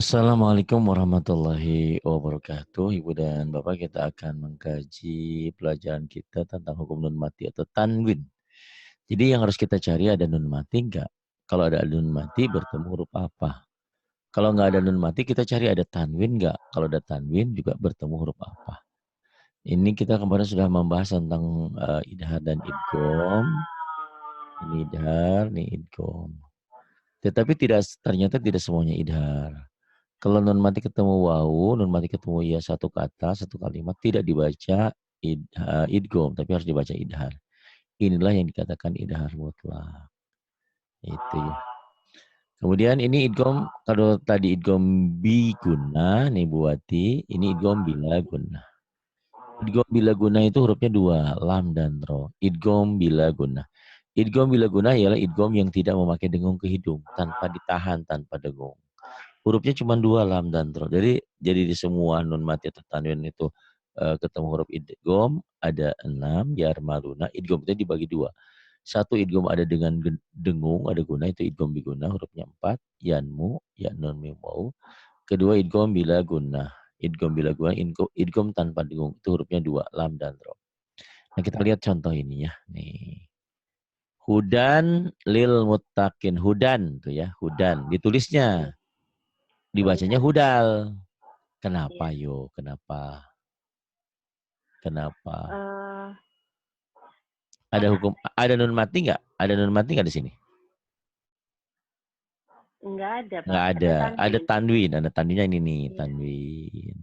Assalamualaikum warahmatullahi wabarakatuh. Ibu dan Bapak, kita akan mengkaji pelajaran kita tentang hukum nun mati atau tanwin. Jadi yang harus kita cari, ada nun mati enggak? Kalau ada nun mati, bertemu huruf apa? Kalau nggak ada nun mati, kita cari ada tanwin enggak? Kalau ada tanwin, juga bertemu huruf apa? Ini kita kemarin sudah membahas tentang idhar dan idgham. Ini idhar, ini idgham. Tetapi ternyata tidak semuanya idhar. Kalau nun mati ketemu wawu, nun mati ketemu ya, satu kata, satu kalimat, tidak dibaca idgham, tapi harus dibaca idhar. Inilah yang dikatakan idhar mutlak. Itu ya. Kemudian ini idgham, kalau tadi idgham bi guna, nih buati, ini idgham bila guna. Idgham bila guna itu hurufnya dua, lam dan ro. Idgham bila guna. Idgham bila guna ialah idgham yang tidak memakai dengung ke hidung, tanpa ditahan, tanpa dengung. Hurufnya cuma dua, lam dan ro. Jadi di semua nun mati atau tanwin itu ketemu huruf idgham ada 6, jar maruna. Idgham itu dibagi dua. Satu idgham ada dengan dengung, ada guna, itu idgham biguna, hurufnya 4, yanmu, ya nun mim waw. Kedua idgham bila guna. Idgham bila guna, idgham tanpa dengung, itu hurufnya dua, lam dan ro. Nah, kita lihat contoh ini ya. Nih. Hudan lil muttaqin. Hudan tuh ya, hudan. Ditulisnya, dibacanya hudal. Kenapa yo? Kenapa? Kenapa? Ada hukum? Ada nun mati nggak? Ada nun mati nggak di sini? Enggak ada, Pak. Nggak ada. Ada tanwin. Ada tanwinnya ini nih, Iya. tanwin.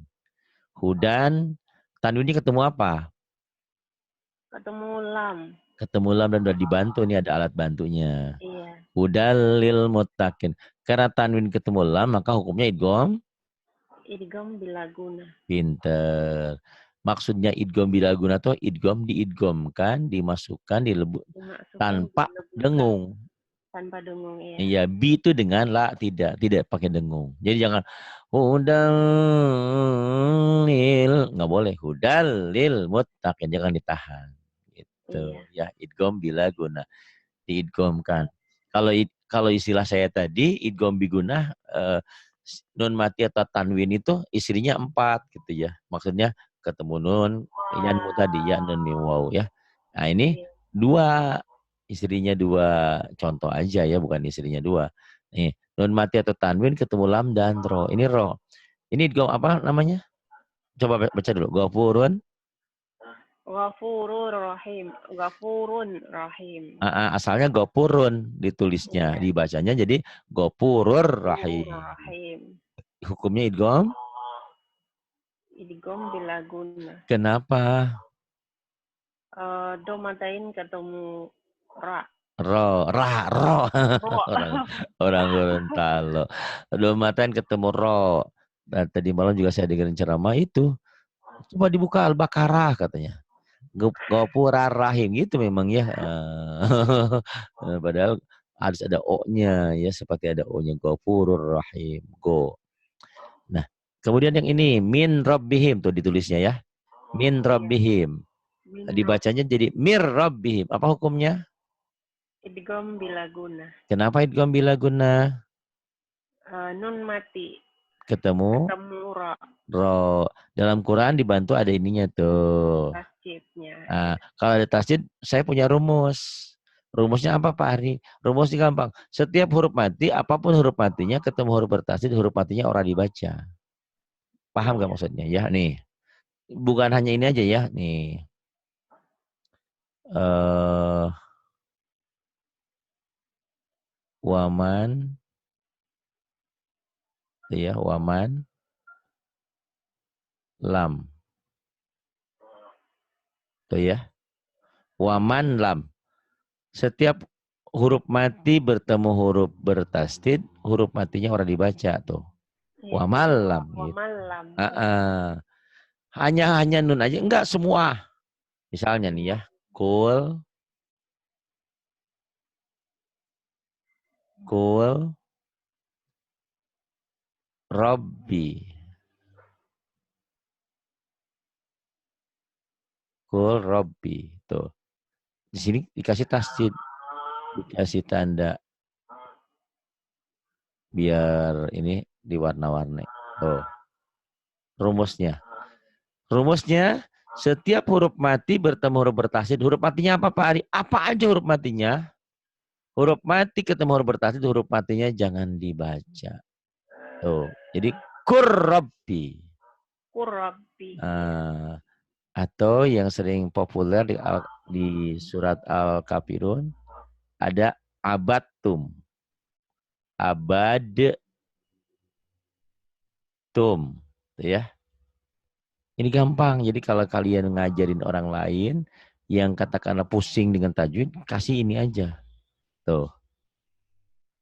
Hudan. Tanwinnya ketemu apa? Ketemu lam. Ketemu lam dan udah dibantu nih, ada alat bantunya. Iya. Hudalil muttaqin. Karena tanwin ketemu lam, maka hukumnya idgham. Idgham bila guna. Pinter. Maksudnya idgham bila guna tuh idgham diidghamkan, dimasukkan, tanpa dengung. Tanpa dengung, iya. Iya, bi itu dengan la, tidak pakai dengung. Jadi jangan hudalil, nggak boleh. Hudalil muttaqin, jangan ditahan. Gitu. Iya. Ya, idgham bila guna, diidghamkan. Kalau istilah saya tadi idgham biguna, nun mati atau tanwin itu istrinya 4 gitu ya. Maksudnya ketemu nun, yanmu tadi ya, nun mim waw ya. Nah, ini Iya. dua, istrinya dua, contoh aja ya, bukan istrinya dua. Nih, nun mati atau tanwin ketemu lam dan ro. Ini ro. Ini idgham apa namanya? Coba baca dulu. Ghafurun. Ghafurur rahim. Ghafurun rahim. Asalnya gopurun ditulisnya, Iya. dibacanya jadi gopurur rahim. Rahim. Hukumnya idgham. Idgham bila guna. Kenapa? Domatain ketemu ra. Ro. Ro. Orang Gorontalo. Matain ketemu ro. Dan tadi malam juga saya dengerin ceramah itu. Coba dibuka Al-Baqarah katanya. Gopura rahim gitu memang ya. Padahal harus ada O-nya ya, seperti ada O-nya, Gopurur rahim. Go. Nah, kemudian yang ini min rabbihim tuh ditulisnya ya. Min rabbihim. Dibacanya jadi mir rabbihim. Apa hukumnya? Idgham bila guna. Kenapa idgham bila guna? Nun mati. Ketemu ra. ro. Dalam Quran dibantu ada ininya tuh. Tasjidnya. Nah, kalau ada tasjid, saya punya rumus. Rumusnya apa Pak Ari? Rumusnya gampang. Setiap huruf mati, apapun huruf matinya, ketemu huruf bertasjid, huruf matinya orang dibaca. Paham gak maksudnya? Ya nih. Bukan hanya ini aja ya. Nih. Waman. Ya, waman. Lam. Tuh ya. Waman lam. Setiap huruf mati bertemu huruf bertasdid, huruf matinya orang dibaca tuh. Iya. Wamalam gitu. Wamalam. Hanya nun aja, enggak semua. Misalnya nih ya, kul Robbi. Kul Robbi. Tuh. Di sini dikasih tasdid, dikasih tanda biar ini di warna-warni. Tuh, rumusnya. Rumusnya, setiap huruf mati bertemu huruf bertasydid. Huruf matinya apa Pak Ari? Apa aja huruf matinya? Huruf mati ketemu huruf bertasydid, huruf matinya jangan dibaca. Tuh, jadi kurrabbi. Kurabbi. Atau yang sering populer di surat Al-Kafirun ada abatum. Abadtum. Tuh ya. Ini gampang. Jadi kalau kalian ngajarin orang lain yang katakanlah pusing dengan tajwid, kasih ini aja. Tuh.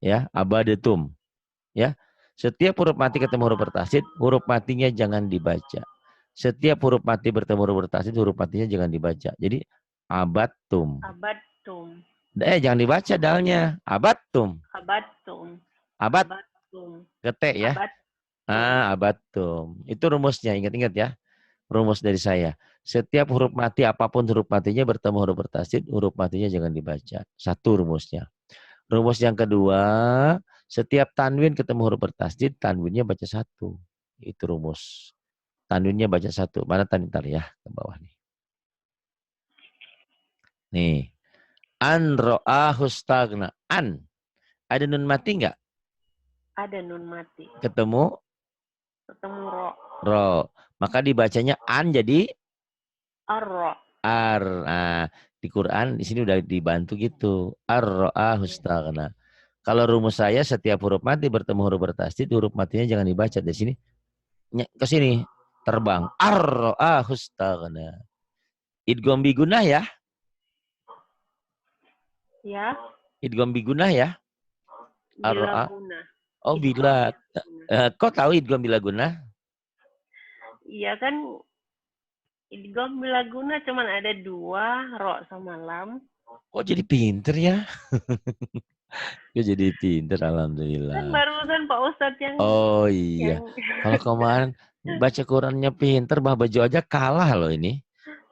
Ya, abadetum. Ya. Setiap huruf mati ketemu huruf bertasydid, huruf matinya jangan dibaca. Setiap huruf mati bertemu huruf bertasydid, huruf matinya jangan dibaca. Jadi abatum. Abatum. Jangan dibaca dalnya. Abatum. Abatum. Abad. Abatum. Ketek ya. Abatum. Abatum. Itu rumusnya. Ingat-ingat ya. Rumus dari saya. Setiap huruf mati, apapun huruf matinya bertemu huruf bertasydid, huruf matinya jangan dibaca. Satu rumusnya. Rumus yang kedua, setiap tanwin ketemu huruf bertasydid, tanwinnya baca satu. Itu rumus. Tanwinnya baca satu. Mana tanwin ya? Ke bawah nih. Nih. An ro'ahu stagna. An. Ada nun mati nggak? Ada nun mati. Ketemu ro. Ro. Maka dibacanya an jadi Ar-ro. ar. Nah, di Quran di sini udah dibantu gitu. Ar-ro'ahu stagna. Kalau rumus saya setiap huruf mati bertemu huruf bertasydid, huruf matinya jangan dibaca. Dari sini ke sini terbang. Ar-ro'ahu stagna. Idgham bigunah ya? Ya. Idgham bigunah ya? Bila Ar-ro'a. guna. Oh, bila. Kok tahu idgham bila guna? Iya kan, idgham bila guna cuman ada 2, ro sama lam. Kok jadi pinter ya? Kok jadi pinter, alhamdulillah. Kan barusan Pak Ustadz yang... Oh iya. Kalau kemarin baca Qurannya pinter, Mbak Bejo aja kalah loh ini.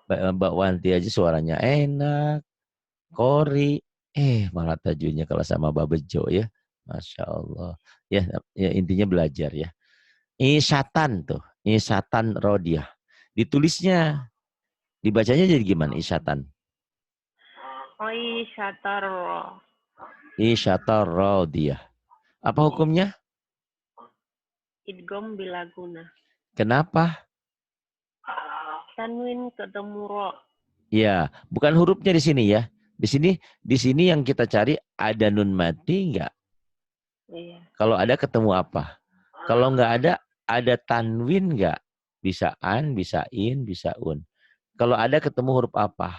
Mbak Wanti aja suaranya enak. Kori. Malah tajwidnya kalau sama Mbak Bejo ya. Masya Allah. Ya, ya intinya belajar ya. Isyatan tuh. Isyatan Rodiah. Ditulisnya. Dibacanya jadi gimana isyatan? Oi syatar ro. Isyatan Rodiah. Apa hukumnya? Idgham bila guna. Kenapa? Tanwin ketemu ro. Ya, bukan hurufnya di sini ya. Di sini yang kita cari ada nun mati enggak? Iya. Kalau ada ketemu apa? Kalau enggak ada tanwin enggak? Bisa an, bisa in, bisa un. Kalau ada ketemu huruf apa?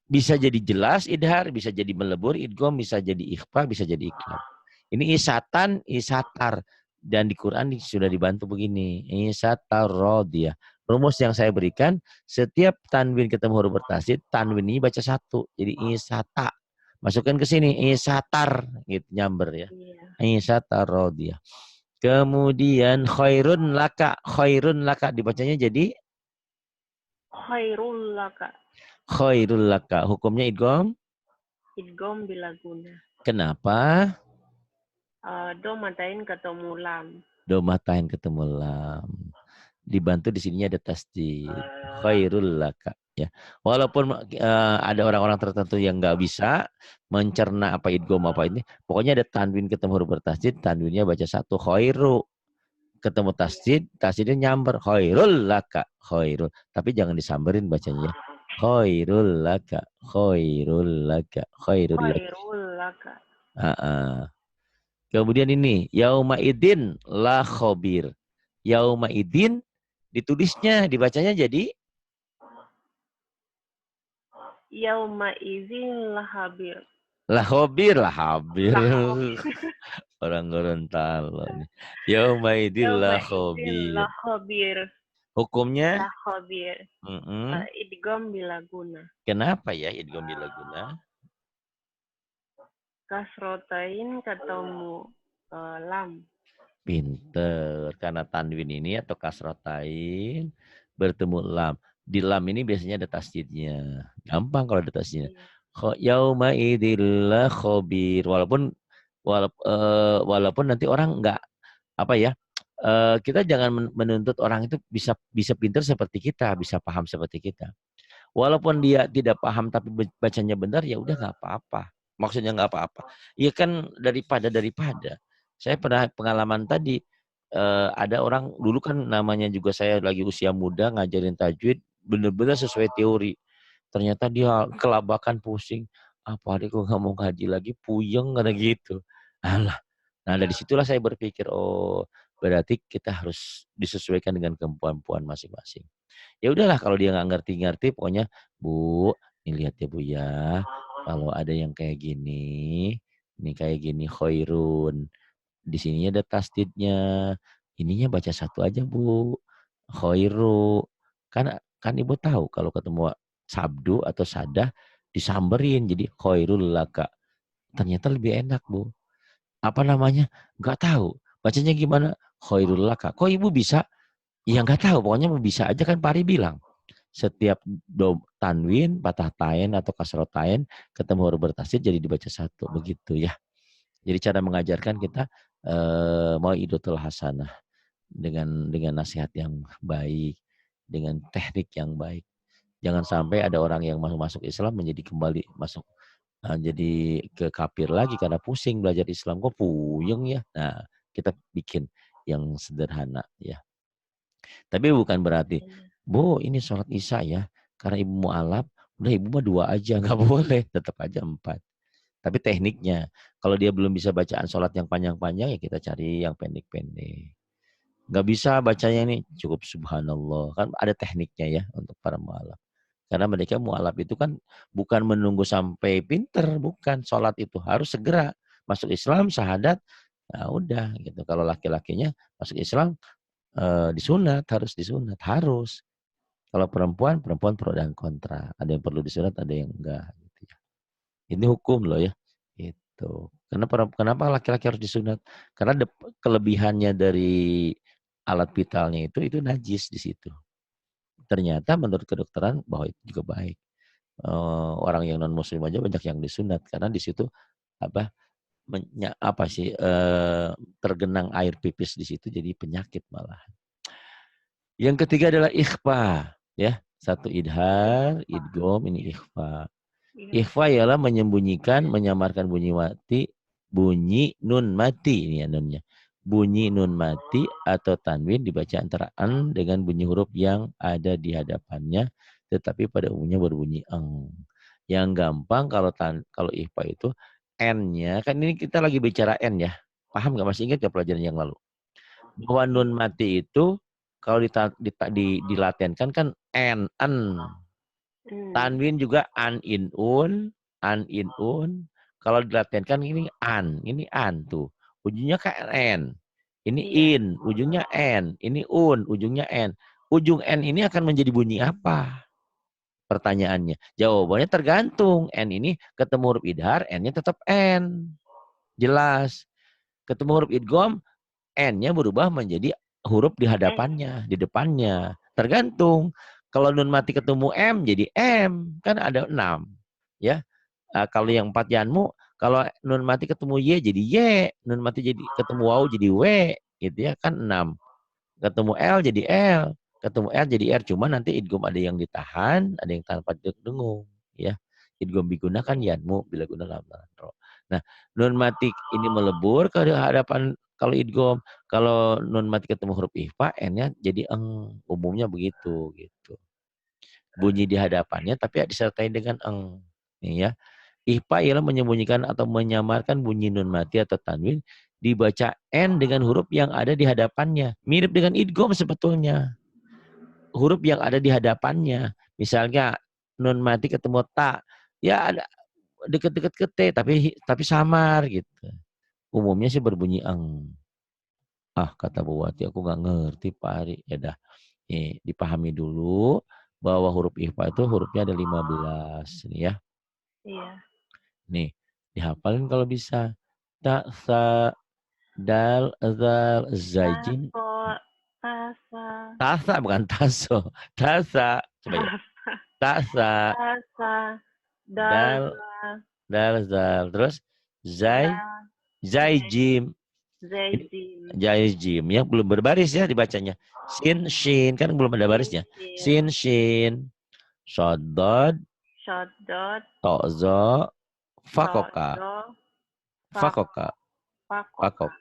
Bisa jadi jelas idhar, bisa jadi melebur idgham, bisa jadi ikhfa, bisa jadi iqlab. Ini isatan, isatar. Dan di Quran sudah dibantu begini. Isatar rodiyah. Rumus yang saya berikan, setiap tanwin ketemu huruf bertasydid, tanwin ini baca satu. Jadi isata. Masukkan ke sini, isatar. Gitu, nyamber ya. Iya. Isatar rodiyah. Kemudian khairun laka dibacanya jadi Khairul laka. khairul laka. Hukumnya idgham? Idgham bila guna. Kenapa? Do matain ketemu lam. Do matain ketemu lam. Dibantu di sininya ada tasdid. Khairul laka. Ya. Walaupun ada orang-orang tertentu yang nggak bisa mencerna apa idgham apa ini, pokoknya ada tanwin ketemu huruf bertasdid, tanwinnya baca satu khairu. Ketemu tasdid, tasdidnya nyamber khairul laka, khairul. Tapi jangan disamberin bacanya. Khairul laka, khairul laka, khairul laka. Khairul laka. Kemudian ini yauma idin la khabir. Yauma idin ditulisnya, dibacanya jadi yauma izin lahabir. Lahabir. Orang Gorontalo nih. Yauma idin lahabir. Hukumnya? Lahabir. Idgham bila guna. Kenapa ya idgham bila guna? Kasrotain ketemu lam. Pinter. Karena tanwin ini atau kasrotain bertemu lam. Di lam ini biasanya ada tasdidnya. Gampang kalau ada tasdidnya. Yauma idillah khobir. Walaupun nanti orang nggak apa ya, kita jangan menuntut orang itu bisa pintar seperti kita, bisa paham seperti kita. Walaupun dia tidak paham tapi bacanya benar, ya udah nggak apa-apa. Maksudnya nggak apa-apa. Ya kan daripada. Saya pernah pengalaman tadi, ada orang dulu kan namanya juga saya lagi usia muda ngajarin tajwid, benar-benar sesuai teori. Ternyata dia kelabakan pusing. Apa hari kok nggak mau ngaji lagi, puyeng karena gitu. Alah. Nah dari situlah saya berpikir, oh berarti kita harus disesuaikan dengan kemampuan masing-masing. Ya udahlah kalau dia nggak ngerti-ngerti, pokoknya Bu, ini lihat ya Bu ya, kalau ada yang kayak gini, ini kayak gini khairun. Di sini ada tasdidnya. Ininya baca satu aja Bu. Khairu. Kan Ibu tahu kalau ketemu sabdu atau sadah disamberin jadi khairul laka. Ternyata lebih enak Bu. Apa namanya? Nggak tahu. Bacanya gimana? Khairul laka. Kok Ibu bisa? Ya nggak tahu. Pokoknya bisa aja kan Pari bilang setiap tanwin, patah tain atau kasrot tain ketemu huruf bertasydid jadi dibaca satu begitu ya. Jadi cara mengajarkan kita mau idotul hasanah dengan nasihat yang baik, dengan teknik yang baik. Jangan sampai ada orang yang masuk Islam menjadi kembali masuk jadi ke kafir lagi karena pusing belajar Islam, kok puyeng ya. Nah, kita bikin yang sederhana ya. Tapi bukan berarti, Bu, ini sholat isya ya, karena ibu mau alap, udah ibu mah 2 aja, nggak boleh, tetap aja 4. Tapi tekniknya, kalau dia belum bisa bacaan sholat yang panjang-panjang, ya kita cari yang pendek-pendek. Nggak bisa bacanya ini, cukup subhanallah. Kan ada tekniknya ya untuk para mu'alaf. Karena mereka mu'alaf itu kan bukan menunggu sampai pinter, bukan. Sholat itu harus segera. Masuk Islam, syahadat, nah udah gitu. Kalau laki-lakinya masuk Islam, disunat, harus disunat, harus. Kalau perempuan pro dan kontra. Ada yang perlu disunat, ada yang enggak. Gitu ya. Ini hukum loh ya. Gitu. Kenapa laki-laki harus disunat? Karena kelebihannya dari alat vitalnya itu najis di situ. Ternyata menurut kedokteran bahwa itu juga baik. Orang yang non muslim aja banyak yang disunat karena di situ apa tergenang air pipis di situ jadi penyakit malah. Yang ketiga adalah ikhfa, ya. Satu idhar, idgom, ini ikhfa. Ikhfa ialah menyembunyikan, menyamarkan bunyi nun mati, ini ya nunnya. Bunyi nun mati atau tanwin dibaca antara an dengan bunyi huruf yang ada di hadapannya, tetapi pada umumnya berbunyi eng. Yang gampang kalau ikhfa itu n-nya, kan ini kita lagi bicara n ya. Paham nggak, masih ingat nggak pelajaran yang lalu? Bahwa nun mati itu kalau dilatenkan kan en. Tanwin juga an in un. Kalau dilatenkan ini an tuh. Ujungnya kan n. Ini in, ujungnya n. Ini ujungnya n. Ujung n ini akan menjadi bunyi apa? Pertanyaannya. Jawabannya tergantung. N ini ketemu huruf idhar, n-nya tetap n. Jelas. Ketemu huruf idgham, N-nya berubah menjadi huruf di hadapannya, di depannya. Tergantung. Kalau nun mati ketemu M jadi M. Kan ada 6. Ya. Kalau yang 4 yanmu, kalau nun mati ketemu Y jadi Y. Nun mati jadi ketemu waw jadi W. Gitu ya, kan 6. Ketemu L jadi L. Ketemu R jadi R. Cuma nanti idgham ada yang ditahan, ada yang tanpa dengung. Ya. Idgham digunakan yanmu bila guna lam ro. Nah, nun mati ini melebur ke hadapan kalau idgham. Kalau nun mati ketemu huruf ikhfa, n-nya jadi eng. Umumnya begitu gitu. Bunyi di hadapannya tapi disertai dengan eng. Nih ya. Ikhfa ialah menyembunyikan atau menyamarkan bunyi nun mati atau tanwin dibaca n dengan huruf yang ada di hadapannya. Mirip dengan idgham sebetulnya. Huruf yang ada di hadapannya. Misalnya nun mati ketemu ta, ya ada deket-deket ke T tapi samar gitu. Umumnya sih berbunyi eng. Kata Bu Wati, aku nggak ngerti Pak Ari. Ya dah, dipahami dulu bahwa huruf ikhfa itu hurufnya ada 15 nih ya. Iya. Nih, dihafalin kalau bisa. Ta, sa, dal, zal, zaijim. Tasa bukan taso. Tasa. Coba ya. Tasa. Dal, zal. Terus zaijim. Zai, Ini jim. Jai jim ya, belum berbaris ya dibacanya. Sin shin kan belum ada barisnya. Sin shin, sodod, Shot dot. tozo, To, fakoka, do. Fak, fakoka, fakoka. fakok.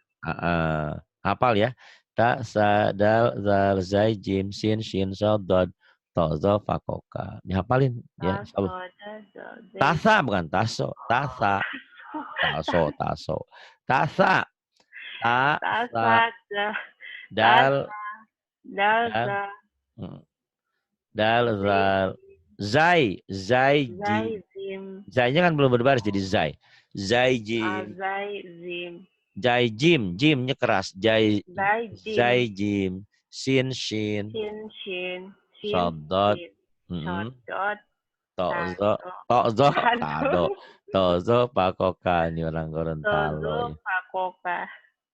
Hafal ya. Ta sa dal zal zai jim sin shin sodod tozo fakoka. Dihafalin ya. Ta, Selalu. so, da, do. Zai, Tasa bukan taso, tasa, taso, taso, tasa, ta ta, sa sa, da. Ta, dal dal, dal za. mm, dal Zai, zal zai zai zai, jim. zim. Zainya kan belum berbaris jadi zai. Zai jim. Zai, zim. Jai jim, jimnya keras. Jai Zai, zai jim. jim. Sin shin. Shin, shin. Shin, Sodot. shin. Shot Mm, dot. Ta, tozo. do. Tozo. Ta, Tado. do. Tozo pakoka. Ini orang Gorontalo Tozo, ya. fakoka.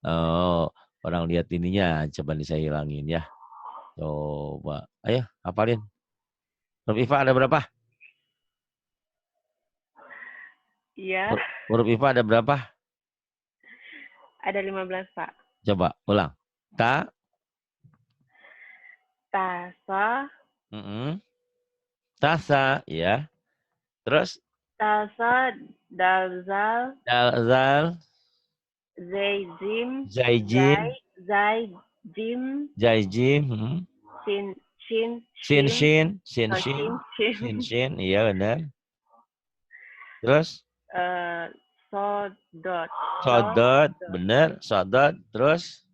Oh, orang lihat ininya. Coba nih saya hilangin ya. Coba. Ayo, hafalin. Huruf IFA ada berapa? Iya, Huruf IFA ada berapa? ada 15, Pak. Coba ulang. Ta. Tasa, Tasa. Ya. Terus. tasa, dalzal, Dal, zal. zai, zim, Zai jim. zai, jim, Jai jim. shin, shin, Sin shin, shin. Sin shin. shin, shin, Sin shin. Iya benar. Terus. eh, so, dot, so, Sodot. dot, Benar. Sodot. Terus.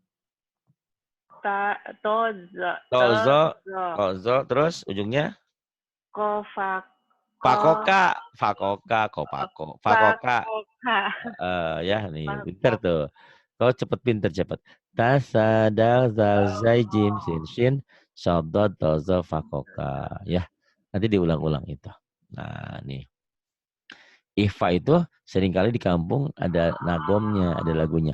to, Tozo. zo, Tozo. Terus ujungnya. ko, fa, ko, Fakoka. Fakoka. Kopako. fa, Fakoka. ko, ka, Ya nih. fa, Pinter ko, tuh. Kau cepet pinter cepet. Tasa dal zal zai jim sin shin sodot tozo fakoka. Ya. Nanti diulang-ulang itu. Nah nih. Ifa itu seringkali di kampung ada nagomnya, ada lagunya.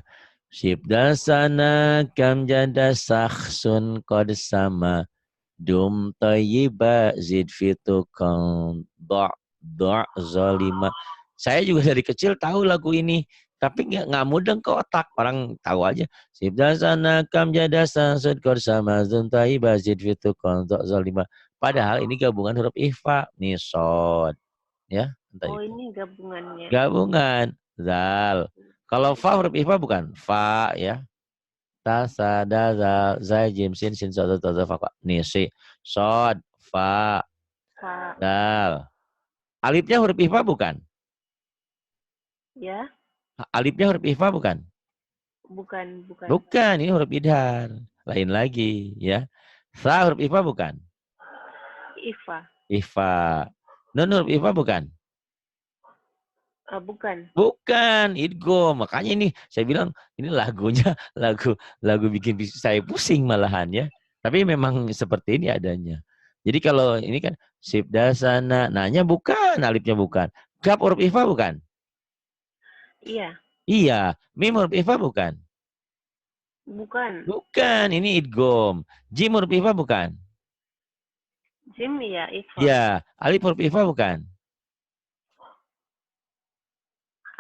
Sibda sana kam jada sakhsun qad sama dum tayyiba zid fitu kan do' zalima. Saya juga dari kecil tahu lagu ini, tapi nggak mudeng ke otak. Orang tahu aja. Sibda sana kam jada sakhsun qad sama dum tayyiba zid fitu kan do' zalima. Padahal ini gabungan huruf ifa, nih sod, ya, entah oh itu. ini gabungannya. Gabungan. Zal. Kalau fa huruf ifa bukan? Fa ya. Ta, sa, da, zal, zai, jim, sin, sin, sod, ta, za, fa, fa. Nih, si. Sod, fa, Fa, dal. Alifnya huruf ifa bukan? ya, Alifnya huruf ifa bukan? bukan, bukan. Bukan, ini huruf idhar. Lain lagi ya. Sa huruf ifa bukan? Ifa, Ifa. Nun huruf ifa bukan? bukan. Bukan, idgham. Makanya ini saya bilang ini lagunya lagu bikin saya pusing malahan ya. Tapi memang seperti ini adanya. Jadi kalau ini kan sib dasana, nanya bukan, alifnya bukan. Kaf huruf ifa bukan? Iya, Iya, mim huruf ifa bukan? bukan. Bukan, ini idgham. Jim huruf ifa bukan? Jim ya, Ifa. Iya, alif huruf ifa bukan?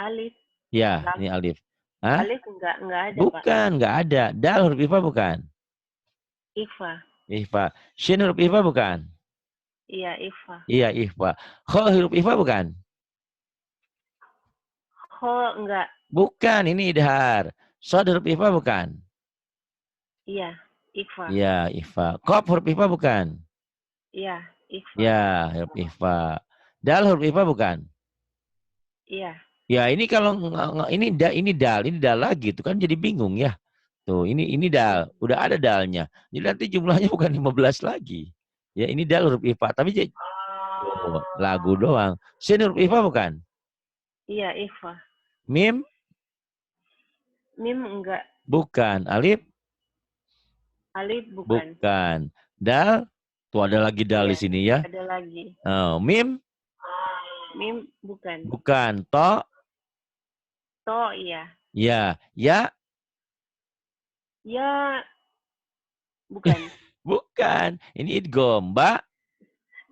Alif, Ya, ini alif. Hah? Alif enggak ada, Pak. Bukan, nggak ada. Dal huruf ifa bukan? Ifa, Ifa. Shin huruf ifa bukan? iya Ifa. Iya, ifa. Kho huruf ifa bukan? Ho enggak, Bukan, ini idhar. Sod huruf ifa bukan? iya Ifa. Iya, ifa. Qaf huruf ifa bukan? Iya, Ifa. Iya, huruf ifa. Dal huruf ifa bukan? Iya. Ya, ini kalau ini dal lagi itu kan jadi bingung ya. Tuh, ini dal, udah ada dalnya. Jadi nanti jumlahnya bukan 15 lagi. Ya, ini dal huruf ifa, tapi tuh, lagu doang. Sin huruf ifa bukan? Iya, Ifa. Mim? Mim enggak, Bukan. Alif? Alif bukan. Bukan. Dal? Tuh ada lagi dal Iya, di sini ya. ada lagi. Oh, mim? Mim bukan. Bukan. To? To iya. Ya. Ya? Ya bukan. Bukan. Ini idgham, Mbak.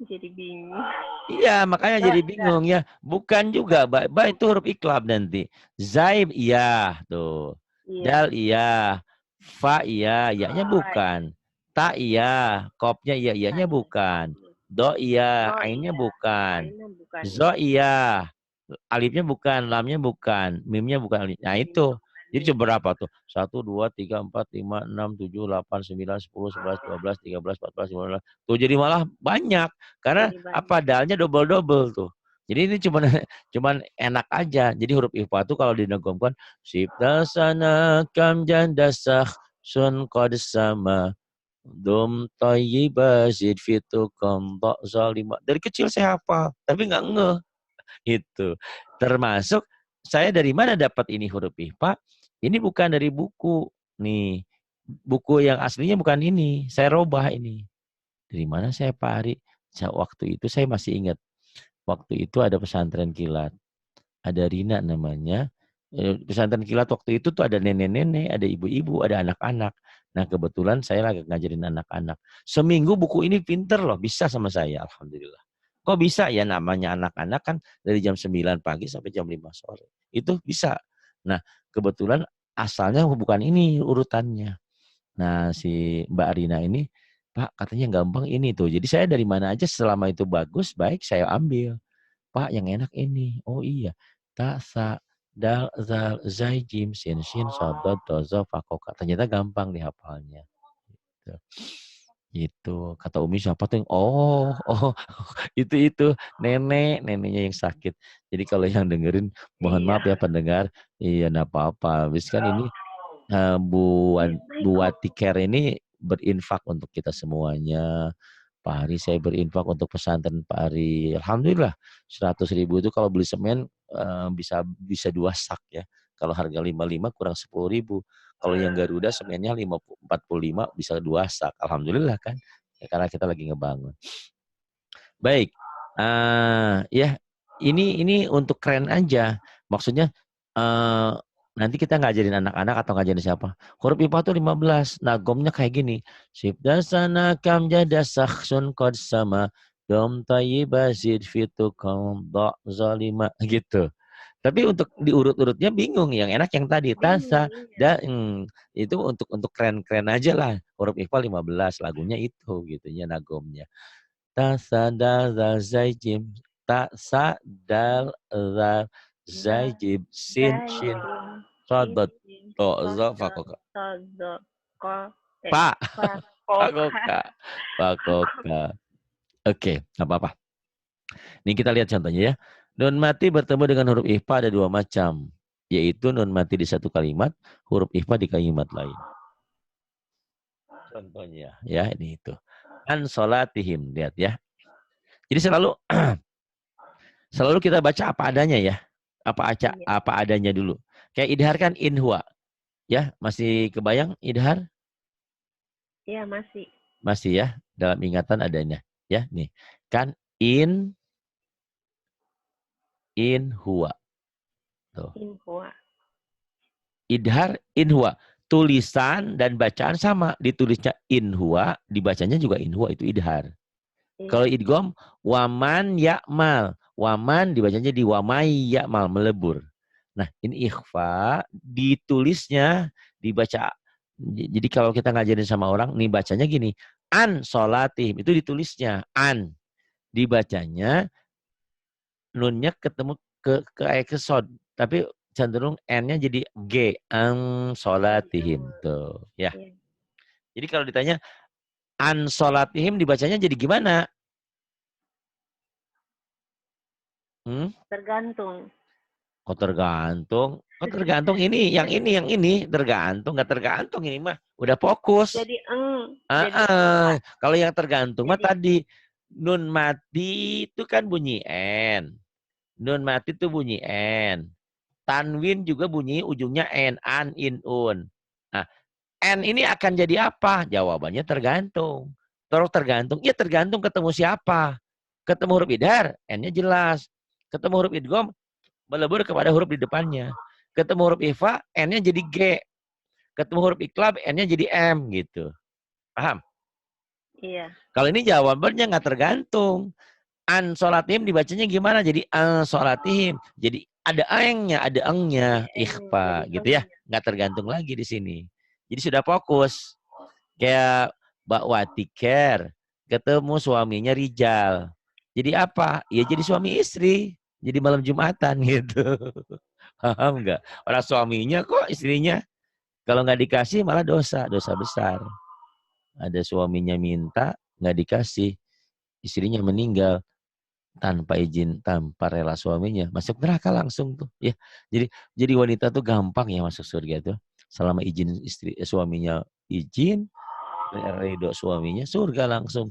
Jadi bingung. Iya, makanya jadi Enggak. bingung ya. Bukan juga, Mbak. Mbak itu huruf iklab nanti. Zaib, iya. Tuh. Iya. Dal iya. Fa iya. Ya-nya Fa, bukan. Ta iya. Kopnya iya. ta, Iya-nya iya. bukan. Kopnya. Do iya. Do, Ainnya iya. bukan. Aina bukan. Zo iya. Alifnya bukan. Lamnya bukan. Mimnya bukan. Nah Mimnya itu. bukan Jadi mim. coba berapa tuh? 1, 2, 3, 4, 5, 6, 7, 8, 9, 10, 11, 12, 13, 14, 15, 16. Tuh jadi malah banyak. Karena Jadi apa? banyak. Dalnya double-double tuh. Jadi ini cuman cuman enak aja. Jadi huruf ikhfa tuh kalau dinegomkan sibda sana kam jandasah sun qad sama dum tayyiba zid fitu kontok zalima. Dari kecil saya hafal, tapi nggak ngeh itu. Termasuk saya dari mana dapat ini huruf ikhfa? Ini bukan dari buku. Nih, buku yang aslinya bukan ini. Saya robah ini. Dari mana saya Pak Ari? Waktu itu saya masih ingat. Waktu itu ada pesantren kilat. Ada Rina namanya. Pesantren kilat waktu itu tuh ada nenek-nenek, ada ibu-ibu, ada anak-anak. Nah kebetulan saya lagi ngajarin anak-anak. Seminggu buku ini pinter loh, bisa sama saya, alhamdulillah. Kok bisa ya, namanya anak-anak kan dari jam 9 pagi sampai jam 5 sore. Itu bisa. Nah kebetulan asalnya bukan ini urutannya. Nah si Mbak Rina ini, Pak katanya gampang ini tuh. Jadi saya dari mana aja selama itu bagus, baik saya ambil. Pak yang enak ini. Oh iya. Ta, sa, dal, zal, zai, jim, sin, shin, sodot, dozo, fakoka. Ternyata gampang dihafalnya. Gitu. Gitu. Kata Umi siapa tuh? Oh, itu neneknya yang sakit. Jadi kalau yang dengerin, mohon Iya. maaf ya pendengar. Iya, enggak apa-apa. Habis kan ini Iya, buat baik. tiker ini berinfak untuk kita semuanya. Pak Hari saya berinfak untuk pesantren Pak Hari. Alhamdulillah 100.000 itu kalau beli semen bisa bisa 2 sak ya. Kalau harga 55 kurang 10.000. Kalau yang Garuda semennya 45 bisa 2 sak. Alhamdulillah kan. Ya, karena kita lagi ngebangun. Baik. Ya ini untuk keren aja. Maksudnya uh, nanti kita ngajarin anak-anak atau ngajarin siapa. Huruf IPA tuh 15. Nagomnya kayak gini. Sibda sana kam jada sakhsun qad sama dom tayyiba zid fitu kam do zalima gitu. Tapi untuk diurut-urutnya bingung. Yang enak yang tadi Bingung, tasa iya. itu untuk keren-keren aja lah. Huruf IPA 15 lagunya itu gitu ya nagomnya. Tasadal zal zaijim. Tasadal zal Dal, zaijim. Sin dai, shin. jim, sin, Sodot. jim, To zo sodo, fakoka. sodo, ko, Pak. fa, koka. Fakoka. Fakoka. Oke, nggak apa-apa. Ini kita lihat contohnya ya. Nun mati bertemu dengan huruf ihfa ada 2 macam. Yaitu nun mati di satu kalimat, huruf ihfa di kalimat lain. Contohnya ya ini itu. An solatihim. Lihat ya. Jadi selalu kita baca apa adanya ya. Iya, Apa adanya dulu. Kayak idhar kan inhua. Ya, masih kebayang idhar? iya masih. Masih ya, dalam ingatan adanya. Ya, nih. Kan in huwa. Tuh. Inhua. Idhar inhua. Tulisan dan bacaan sama. Ditulisnya inhua, dibacanya juga inhua, itu idhar. Kalau Iya, idgom, waman yakmal. Waman dibacanya di wamai yakmal, melebur. Nah, ini ikhfa, ditulisnya, dibaca. Jadi kalau kita ngajarin sama orang, nih bacanya gini. An solatihim, itu ditulisnya. An. Dibacanya, nunnya ketemu ke sod. Tapi cenderung N-nya jadi G. An solatihim. Tuh, ya. iya. Jadi kalau ditanya, an solatihim dibacanya jadi gimana? Hmm? Tergantung. Kok tergantung? Kok tergantung ini tergantung nggak tergantung ini mah udah fokus. Jadi jadi Kalau yang tergantung mah jadi tadi nun mati itu kan bunyi n, nun mati itu bunyi n, tanwin juga bunyi ujungnya n, an, in, un. Nah, n ini akan jadi apa? Jawabannya tergantung. Terus tergantung, ya tergantung ketemu siapa. Ketemu huruf idhar, n-nya jelas. Ketemu huruf idgham, melebur kepada huruf di depannya. Ketemu huruf ikhfa, N-nya jadi G. Ketemu huruf iklab, N-nya jadi M gitu. Paham? iya. Kalau ini jawabannya nggak tergantung. An solatihim dibacanya gimana? Jadi an solatihim. Jadi ada aengnya, ada engnya, Jadi ikhfa gitu ya. engnya. Nggak tergantung lagi di sini. Jadi sudah fokus. Kayak Mbak Wati Care ketemu suaminya Rijal. Jadi apa? Ya jadi suami istri. Jadi malam Jumatan gitu. Paham nggak? Orang suaminya kok istrinya. Kalau nggak dikasih malah dosa, dosa besar. Ada suaminya minta, nggak dikasih. Istrinya meninggal tanpa izin, tanpa rela suaminya, masuk neraka langsung tuh. Ya, jadi wanita tuh gampang ya masuk surga tuh. Selama izin suaminya izin, ridho suaminya surga langsung.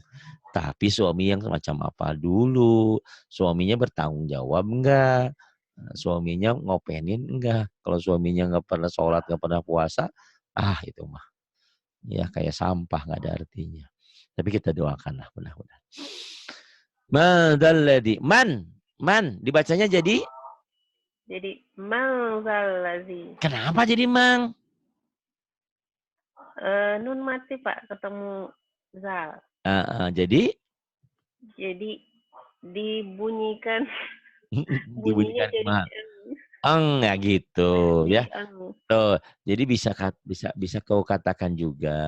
Tapi suami yang macam apa dulu? Suaminya bertanggung jawab enggak? Suaminya ngopenin enggak? Kalau suaminya nggak pernah sholat, nggak pernah puasa, itu mah ya kayak sampah nggak ada artinya. Tapi kita doakanlah mudah-mudahan. Madzalladzi man dibacanya jadi Mangzalazi. kenapa jadi mang? Nun mati Pak ketemu zal. Jadi Dibunyikan bunyinya dibunyikan jadi mang. Ya gitu jadi ya. Tuh, jadi bisa kau katakan juga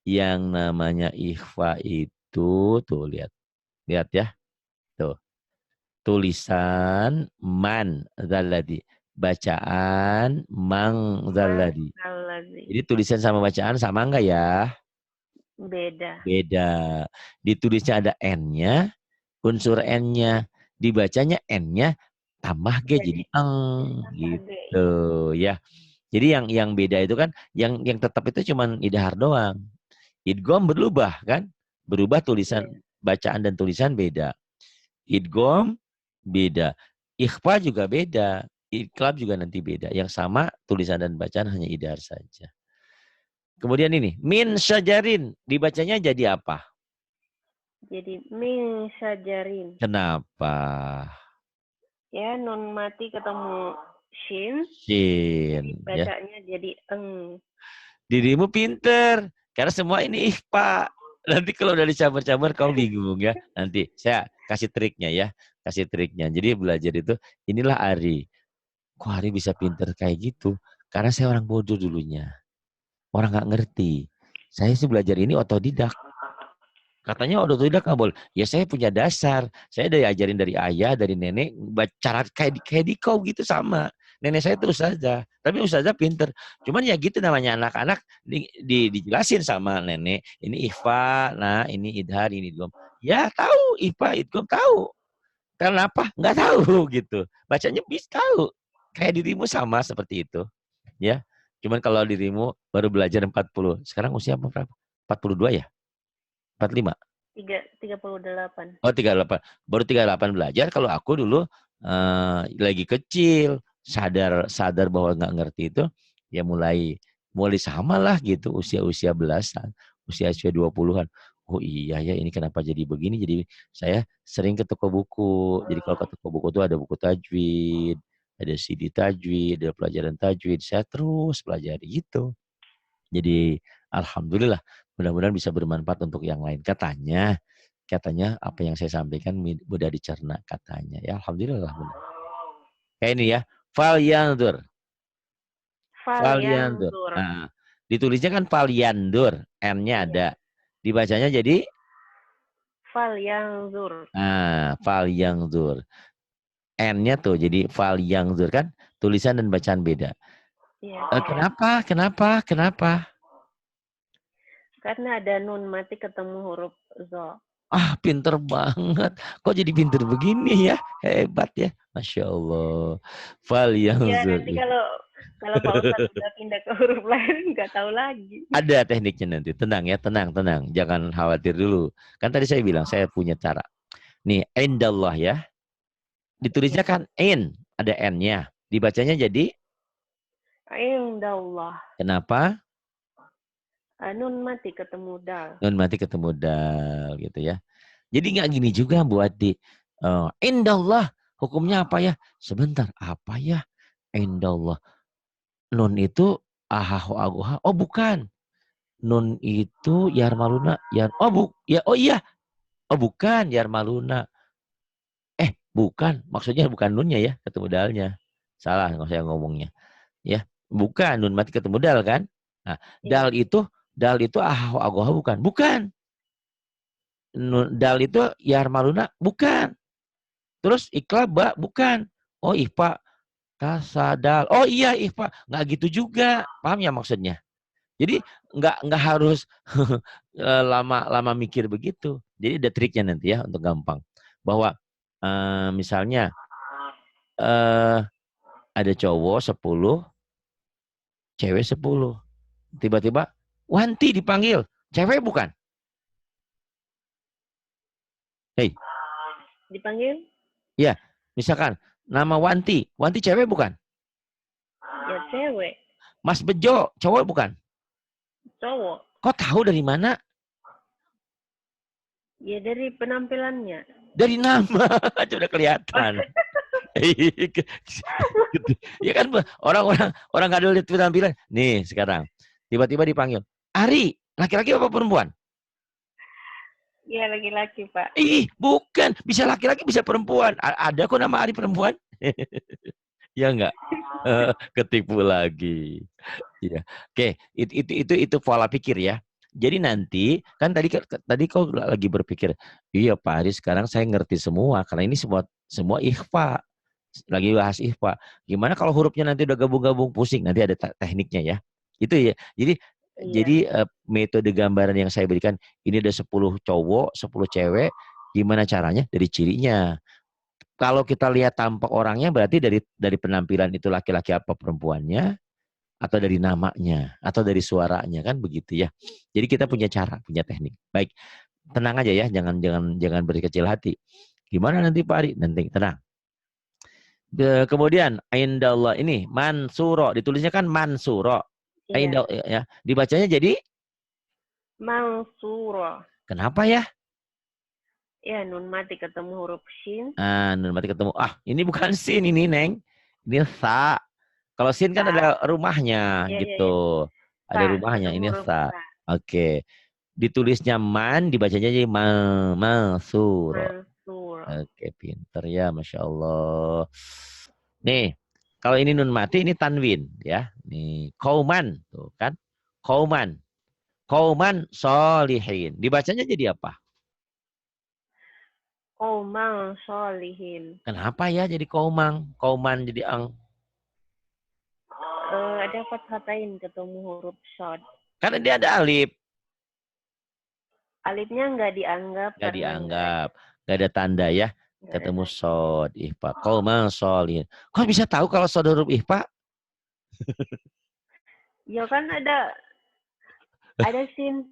yang namanya ikhfa itu tuh lihat. Lihat ya. Tuh. Tulisan man zalladzi. Bacaan mang zalladzi. Mangzalazi. Jadi tulisan sama bacaan sama enggak ya? Beda. Beda. Ditulisnya ada N-nya, unsur N-nya. Dibacanya N-nya tambah G jadi Jadi eng tambah G. gitu ya. Jadi yang beda itu kan yang tetap itu cuman idhar doang. Idgham berubah kan? Berubah tulisan Iya. bacaan dan tulisan beda. Idgham beda. Ikhfa juga beda. Iqlab juga nanti beda. Yang sama tulisan dan bacaan hanya idhar saja. Kemudian ini min syajarin dibacanya jadi apa? Jadi min syajarin. Kenapa? Ya, nun mati ketemu shin. Shin Jadi ya. bacanya jadi eng. Dirimu pinter karena semua ini ikhfa. Nanti kalau udah dicampur-campur kau bingung ya. Nanti saya kasih triknya ya. Kasih triknya. Jadi belajar itu inilah Ari. Kok Ari bisa pinter kayak gitu? Karena saya orang bodoh dulunya. Orang nggak ngerti. Saya sih belajar ini otodidak. Katanya otodidak nggak boleh. Ya saya punya dasar. Saya diajarin dari ayah, dari nenek. Cara kayak di kau gitu sama. Nenek saya terus saja. Tapi ustazah pinter. Cuman ya gitu namanya anak-anak dijelasin sama nenek. Ini ikhfa, nah ini idhar, ini idgham. Ya tahu ikhfa, idgham tahu. Kenapa? Nggak tahu gitu. Bacanya bisa tahu. Kayak dirimu sama seperti itu. Ya. Cuman kalau dirimu baru belajar 40. Sekarang usia berapa? 42 ya? 45? 38. Oh 38. Baru 38 belajar. Kalau aku dulu lagi kecil. Sadar bahwa nggak ngerti itu. Ya mulai sama lah gitu. Usia-usia belasan. Usia-usia 20-an. Oh iya ya ini kenapa jadi begini. Jadi saya sering ke toko buku. Jadi kalau ke toko buku itu ada buku tajwid. Ada CD tajwid. Ada pelajaran tajwid. Saya terus pelajari gitu. Jadi alhamdulillah mudah-mudahan bisa bermanfaat untuk yang lain. Katanya apa yang saya sampaikan mudah dicerna katanya. Ya alhamdulillah benar. Kayak ini ya. Falyandur. Falyandur. Falyanzur. Nah, ditulisnya kan falyandur. N-nya Iya. ada. Dibacanya jadi Falyanzur. falyandur. N-nya tuh jadi falyandur kan. Tulisan dan bacaan beda. Iya. Kenapa? Karena ada nun mati ketemu huruf zo. Pinter banget. Kok jadi pinter begini ya? Hebat ya. Masya Allah. Iya, Falyandur. nanti kalau Pak Ustadz udah pindah ke huruf lain nggak tahu lagi. Ada tekniknya nanti. Tenang ya, tenang. Jangan khawatir dulu. Kan tadi saya bilang saya punya cara. Nih, indallah ya. Ditulisnya kan in, ada n-nya. Dibacanya jadi Indallah. kenapa? Nun mati ketemu dal. Nun mati ketemu dal gitu ya. Jadi nggak gini juga buat di indallah. Hukumnya apa ya? Sebentar, apa ya? Indallah. Nun itu ahahu aguha. Oh bukan. Nun itu yarmaluna. Oh iya. Oh bukan yarmaluna. Bukan, maksudnya bukan nunnya ya, ketemu dalnya. Salah kalau saya ngomongnya. Ya, bukan nun mati ketemu dal kan? Nah, Iya. dal itu ahahu agoha bukan. Bukan. Dal itu yarmaluna bukan. Terus iklaba bukan. Oh, ihfa kasadal. Oh iya, ihfa. Nggak gitu juga. Paham ya maksudnya? Jadi nggak harus lama-lama mikir begitu. Jadi ada triknya nanti ya untuk gampang. Bahwa misalnya eh, ada cowok 10, cewek 10. Tiba-tiba Wanti dipanggil. Cewek bukan? Hei, Dipanggil? ya, misalkan nama Wanti. Wanti cewek bukan? Ya cewek. Mas Bejo, cowok bukan? Cowok. Kok tahu dari mana? Ya dari penampilannya. Dari nama, sudah kelihatan. Ya kan orang nggak ada lihat penampilan. Nih sekarang tiba-tiba dipanggil Ari, laki-laki apa perempuan? Iya laki-laki Pak. Ih, bukan. Bisa laki-laki, bisa perempuan. Ada kok nama Ari perempuan. Ya enggak? Ketipu lagi. Ya. Oke, itu pola pikir ya. Jadi nanti kan tadi kau lagi berpikir, iya Pak Ari sekarang saya ngerti semua karena ini semua ikhfa. Lagi bahas ikhfa. Gimana kalau hurufnya nanti udah gabung-gabung pusing? Nanti ada tekniknya ya. Itu ya. Jadi Iya. metode gambaran yang saya berikan ini ada 10 cowok, 10 cewek. Gimana caranya? Dari cirinya. Kalau kita lihat tampak orangnya berarti dari penampilan itu laki-laki apa perempuannya atau dari namanya atau dari suaranya kan begitu ya. Jadi kita Iya. punya cara, punya teknik. Baik, tenang aja ya, jangan berkecil hati. Gimana nanti Pak Ari? Nanti tenang. Kemudian Aindallah ini Mansuro, ditulisnya kan Mansuro. Iya. Ya, dibacanya jadi Mansuro. kenapa ya? Ya nun mati ketemu huruf shin. Nun mati ketemu. Ini bukan sin ini, Neng. Ini sa. Kalau sin kan Sa. ada rumahnya Iya iya iya. gitu. Ada Sa rumahnya. ketemu Ini huruf sa. sa. Oke. Ditulisnya man, dibacanya jadi mansuro. Mansuro. Oke, pinter ya, Masya Allah. Nih, kalau ini nun mati, ini tanwin ya. Nih, kauman, tuh kan. Kauman. Kauman solihin. Dibacanya jadi apa? Qauman sholihin. Kenapa ya jadi kaumang? Kauman jadi ang. Ada fathatain ketemu huruf shod. Karena dia ada alif. Alifnya nggak dianggap Gak karena nggak dianggap. Gak ada tanda ya. ada Ketemu tanda. sod, ihfa. Kauman solihin. Kok bisa tahu kalau sod huruf ihfa? Ya kan ada shin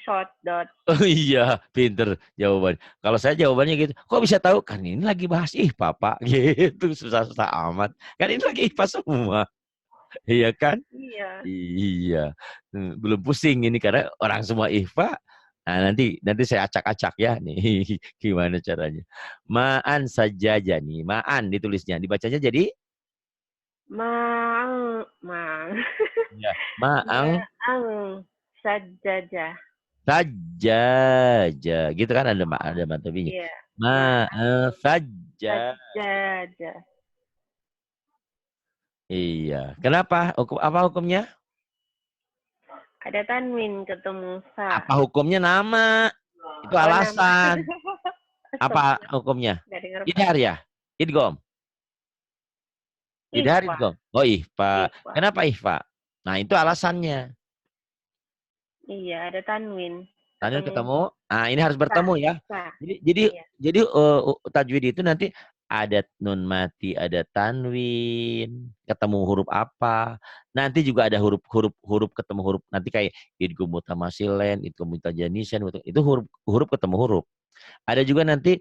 short dot. Oh iya, pinter jawaban. Kalau saya jawabannya gitu, kok bisa tahu? Kan ini lagi bahas IPA, Pak. Gitu, susah-susah amat. Kan ini lagi IPA semua. Iya kan? Iya. Iya. Belum pusing ini karena orang semua IPA. Nah, nanti saya acak-acak ya nih gimana caranya. Ma'an saja nih. Ma'an ditulisnya. Dibacanya jadi Mang mang ya. Ma'ang Maang sajajah. saja. Gitu kan ada matobinya. Iya. Maang Ma'an saja. sajajah. Iya. Kenapa? Apa hukumnya? Ada tanwin ketemu sa. Apa hukumnya nama? Itu Oh nama. alasan. Apa Astagfirullah. hukumnya? Nggak dengar Pak. Idhar ya? Idgom. Idhar Ikhfa. idgom. Oh ihfa. Ikhfa. Kenapa ihfa? Nah itu alasannya. Iya ada tanwin Tadi ketemu ketemu. Nah ini harus sa. bertemu ya. Sa. Jadi jadi Iya. jadi tajwid itu nanti ada nun mati, ada tanwin, ketemu huruf apa. Nanti juga ada huruf ketemu huruf. Nanti kayak idgham mutamasilen, idgham mutajanisen, itu huruf huruf ketemu huruf. Ada juga nanti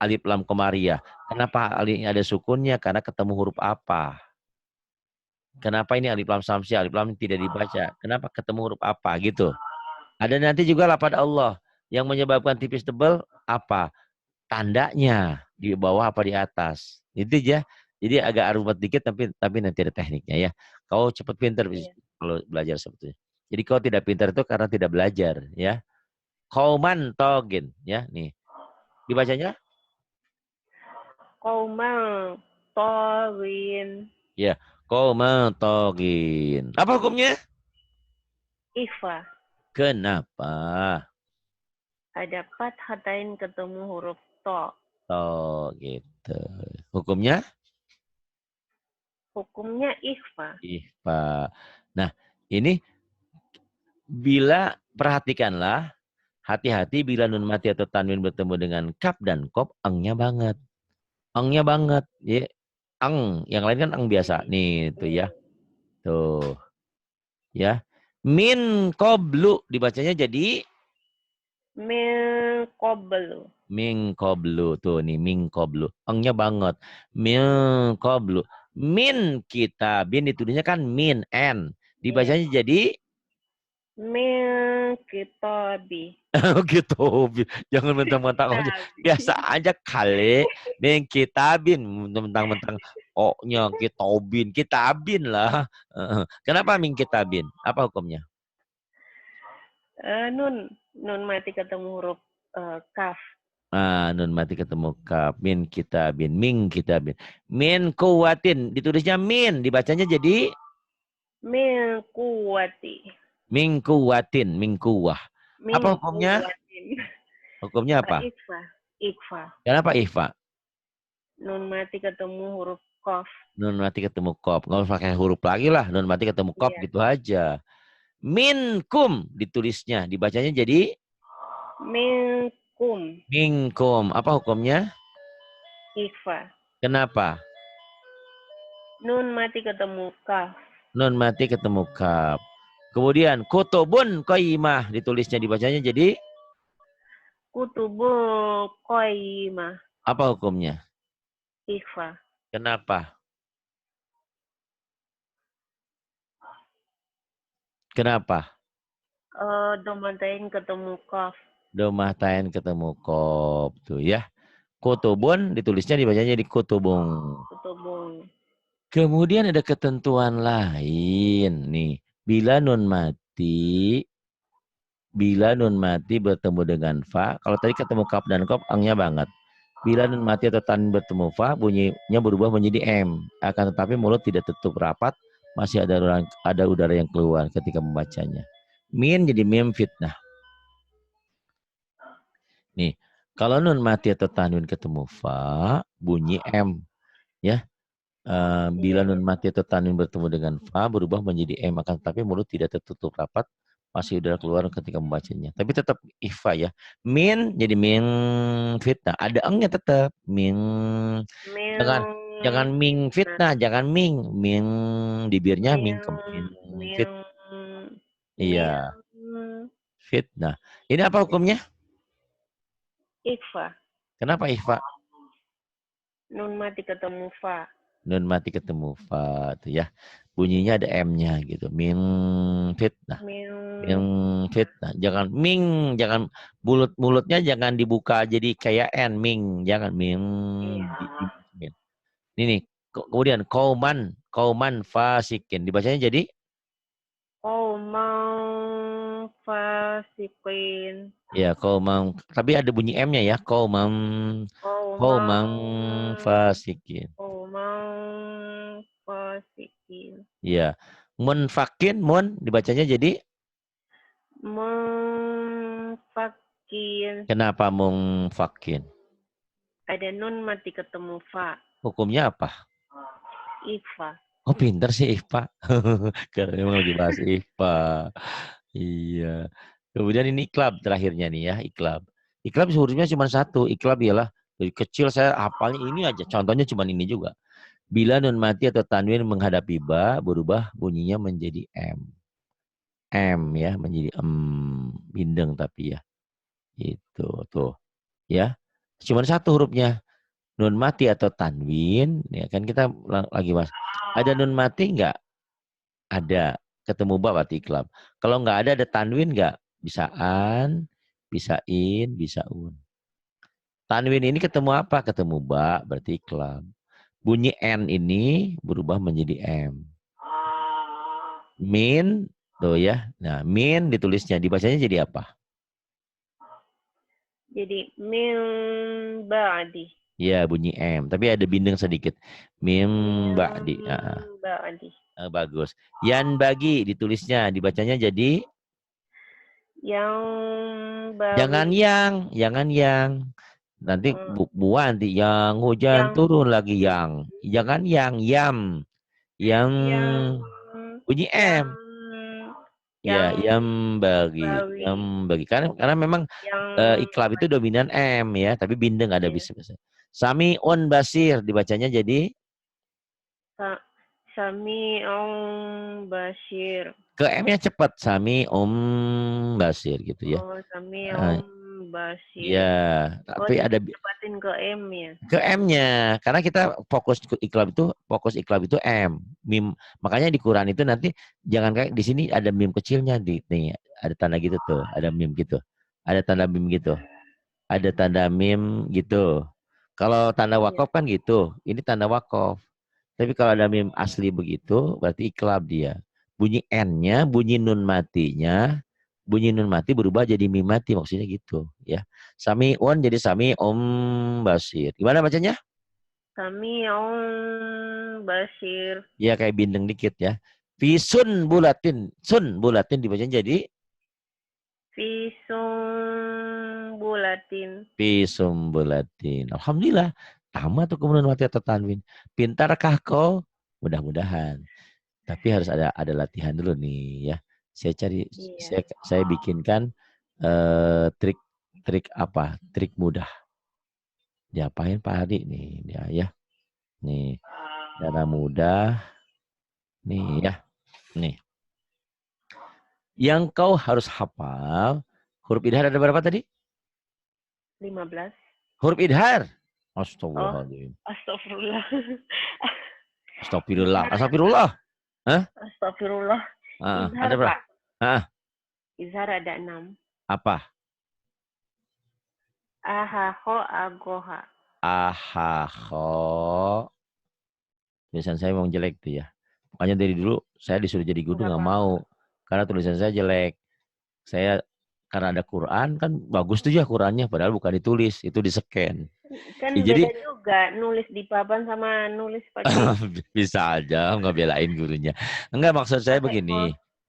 alif lam komariah. Kenapa ada sukunnya? Karena ketemu huruf apa? Kenapa ini alif lam samsiah, alif lam tidak dibaca? Kenapa ketemu huruf apa gitu? Ada nanti juga lapad Allah yang menyebabkan tipis tebal apa? Tandanya di bawah apa di atas. Itu ya. Jadi agak rumit dikit tapi nanti ada tekniknya ya. Kau cepat pintar Iya. kalau belajar sebetulnya. Jadi kau tidak pintar itu karena tidak belajar ya. Kauman togin ya nih. Dibacanya Qauman tawin. Ya, qaumantaghin. Apa hukumnya? Ikhfa. Kenapa? Ada fathatain ketemu huruf to. Oh, gitu. Hukumnya? Hukumnya ikhfa. Ihfa. Nah, ini bila perhatikanlah, hati-hati bila nun mati atau tanwin bertemu dengan kaf dan kop, engnya banget. Engnya banget. Ya. Eng, yang lain kan eng biasa. Nih, tuh ya. Tuh, ya. Min qablu dibacanya jadi Min qablu. min qablu. Tuh nih, min qablu. Engnya banget. Min qablu. Min kitabin ditulisnya kan min n. Iya. Dibacanya jadi Min kitabi. gitu. Jangan mentang-mentang oh, Kitabi. biasa aja kali. Min kitabin mentang-mentang oh-nya kitabin lah. Kenapa min kitabin? Apa hukumnya? Nun mati ketemu huruf kaf. Nun mati ketemu kaf. Min kitabin. Min kitabin. Min kuwatin. Ditulisnya min. Dibacanya jadi Min kuwati. min kuwatin. Min kuwah. Apa Min hukumnya? kuwatin. Hukumnya apa? Ikhfa. Ikhfa. Kenapa ihfa? Nun mati ketemu huruf kof. Nun mati ketemu kop. Nggak usah pakai huruf lagi lah. Nun mati ketemu kop Iya. gitu aja. Minkum ditulisnya. Dibacanya jadi Minkum. minkum. Apa hukumnya? Ikhfa. Kenapa? Nun mati ketemu kaf. Nun mati ketemu kap. Kemudian kutubun qaimah ditulisnya dibacanya jadi Kutubul qaimah. apa hukumnya? Ikhfa. Kenapa? Kenapa? Domatain ketemu kaf. Domatain ketemu kop tuh ya. Kutubun ditulisnya dibacanya jadi kutubung. Kutubul. Kemudian ada ketentuan lain nih. Bila nun mati bertemu dengan fa, kalau tadi ketemu kaf dan kop, angnya banget. Bila nun mati atau tanwin bertemu fa, bunyinya berubah menjadi m. Akan tetapi mulut tidak tutup rapat, masih ada udara yang keluar ketika membacanya. Min jadi mim fitnah. Nih, kalau nun mati atau tanwin ketemu fa, bunyi m. Ya, bila nun mati atau tanwin bertemu dengan fa, berubah menjadi m. Akan tetapi mulut tidak tertutup rapat, masih udara keluar ketika membacanya. Tapi tetap ikhfa ya. Min jadi min fitnah. Ada engnya tetap. Min. Jangan ming fitnah. Jangan ming. Ming di birnya ming ke min fit. Iya. Fitnah. Ini apa hukumnya? Ikhfa. Kenapa ikhfa? Nun mati ketemu fa. Nun mati ketemu fa. Tuh ya. Bunyinya ada M-nya gitu. Min fitnah. Min fitnah. Jangan ming, jangan mulutnya jangan dibuka jadi kayak N ming, jangan ming. Ini nih. Kemudian kauman fasikin dibacanya jadi Qauman fasikin. ya kauman, tapi ada bunyi M-nya ya. Kauman fasikin. Qauman fasikin. Ya. Munfakin dibacanya jadi Munfakin. kenapa munfakin? Ada nun mati ketemu fa. Hukumnya apa? Ikhfa. Oh pinter sih Ikhfa. Karena memang lagi bahas Ikhfa. Iya. Kemudian ini iklab terakhirnya nih ya. Iklab hurufnya cuma satu. Iklab ialah dari kecil saya hafalnya ini aja. Contohnya cuma ini juga. Bila nun mati atau tanwin menghadapi ba, berubah bunyinya menjadi M. M ya, menjadi bindeng tapi ya. Itu tuh. Ya. Cuma satu hurufnya. Nun mati atau tanwin, ya kan kita lagi bahas. Ada nun mati enggak? Ada. Ketemu ba berarti iklab. Kalau enggak ada tanwin enggak? Bisa an, bisa in, bisa un. Tanwin ini ketemu apa? Ketemu ba berarti iklab. Bunyi n ini berubah menjadi m. Min, tuh ya. Nah, min ditulisnya, dibacanya jadi apa? Jadi min ba'di. Ya, bunyi M. Tapi ada bindeng sedikit. Mim ba'di. Ba'di. Bagus. Yan bagi ditulisnya, dibacanya jadi Yang jangan bagi. jangan yang. Nanti Hmm, buah nanti yang hujan yang turun lagi yang. Jangan yang yam. Yang yang bunyi yang M. yang Ya, bawi. yang bagi. Karena memang Yang iklab itu dominan M ya, tapi bindeng ada ya. bisa. Sami'un basir dibacanya jadi Sami'un Bashir. ke M-nya cepat. Sami'un basir gitu ya. Oh, Eh, Sami'un ya, Bashir. Oh, tapi ada dicepatin ke M ya. ke M-nya. Karena kita fokus iklab itu M. Mim. Makanya di Quran itu nanti jangan kayak di sini ada mim kecilnya nih, ada tanda gitu tuh, ada mim gitu. Ada tanda mim gitu. Ada tanda mim gitu. Kalau tanda Iya. wakof kan gitu. Ini tanda wakof. Tapi kalau ada mim asli begitu, berarti iklab dia. Bunyi N-nya, bunyi nun mati berubah jadi mim mati, maksudnya gitu. Ya, Sami'un jadi Sami Basir. Gimana bacanya? Sami'un Bashir. Ya kayak bindeng dikit ya. Fisun bulatin, sun bulatin dibacanya jadi Visum Bulatin. fisum bulatin. Alhamdulillah, tamat tuh kemudian mati atau tanwin. Pintarkah kau? Mudah-mudahan. Tapi harus ada latihan dulu nih ya. Saya cari Iya. saya bikinkan trik trik apa? Trik mudah. Diapain Pak Hadi nih dia ya. Nih, cara mudah nih ya. Nih. Yang kau harus hafal huruf idhar ada berapa tadi? 15. Huruf idhar. Oh, Astagfirullahaladzim. astagfirullah. Astagfirullah. Izhar, Astagfirullah. Hah? astagfirullah. Ada Izhar, berapa? Pak. Ah, Izhar ada 6. apa? Ahaho agoha. Ahaho. Tulisan saya memang jelek tuh ya. Makanya dari dulu saya disuruh jadi guru Enggak nggak apa-apa. mau. Karena tulisan saya jelek. Saya karena ada Quran kan bagus tuh ya Qurannya. Padahal bukan ditulis, itu di-scan. Kan Ya, beda jadi juga nulis di papan sama nulis pakai bisa aja nggak belain gurunya. Enggak, maksud saya pakai pos. begini.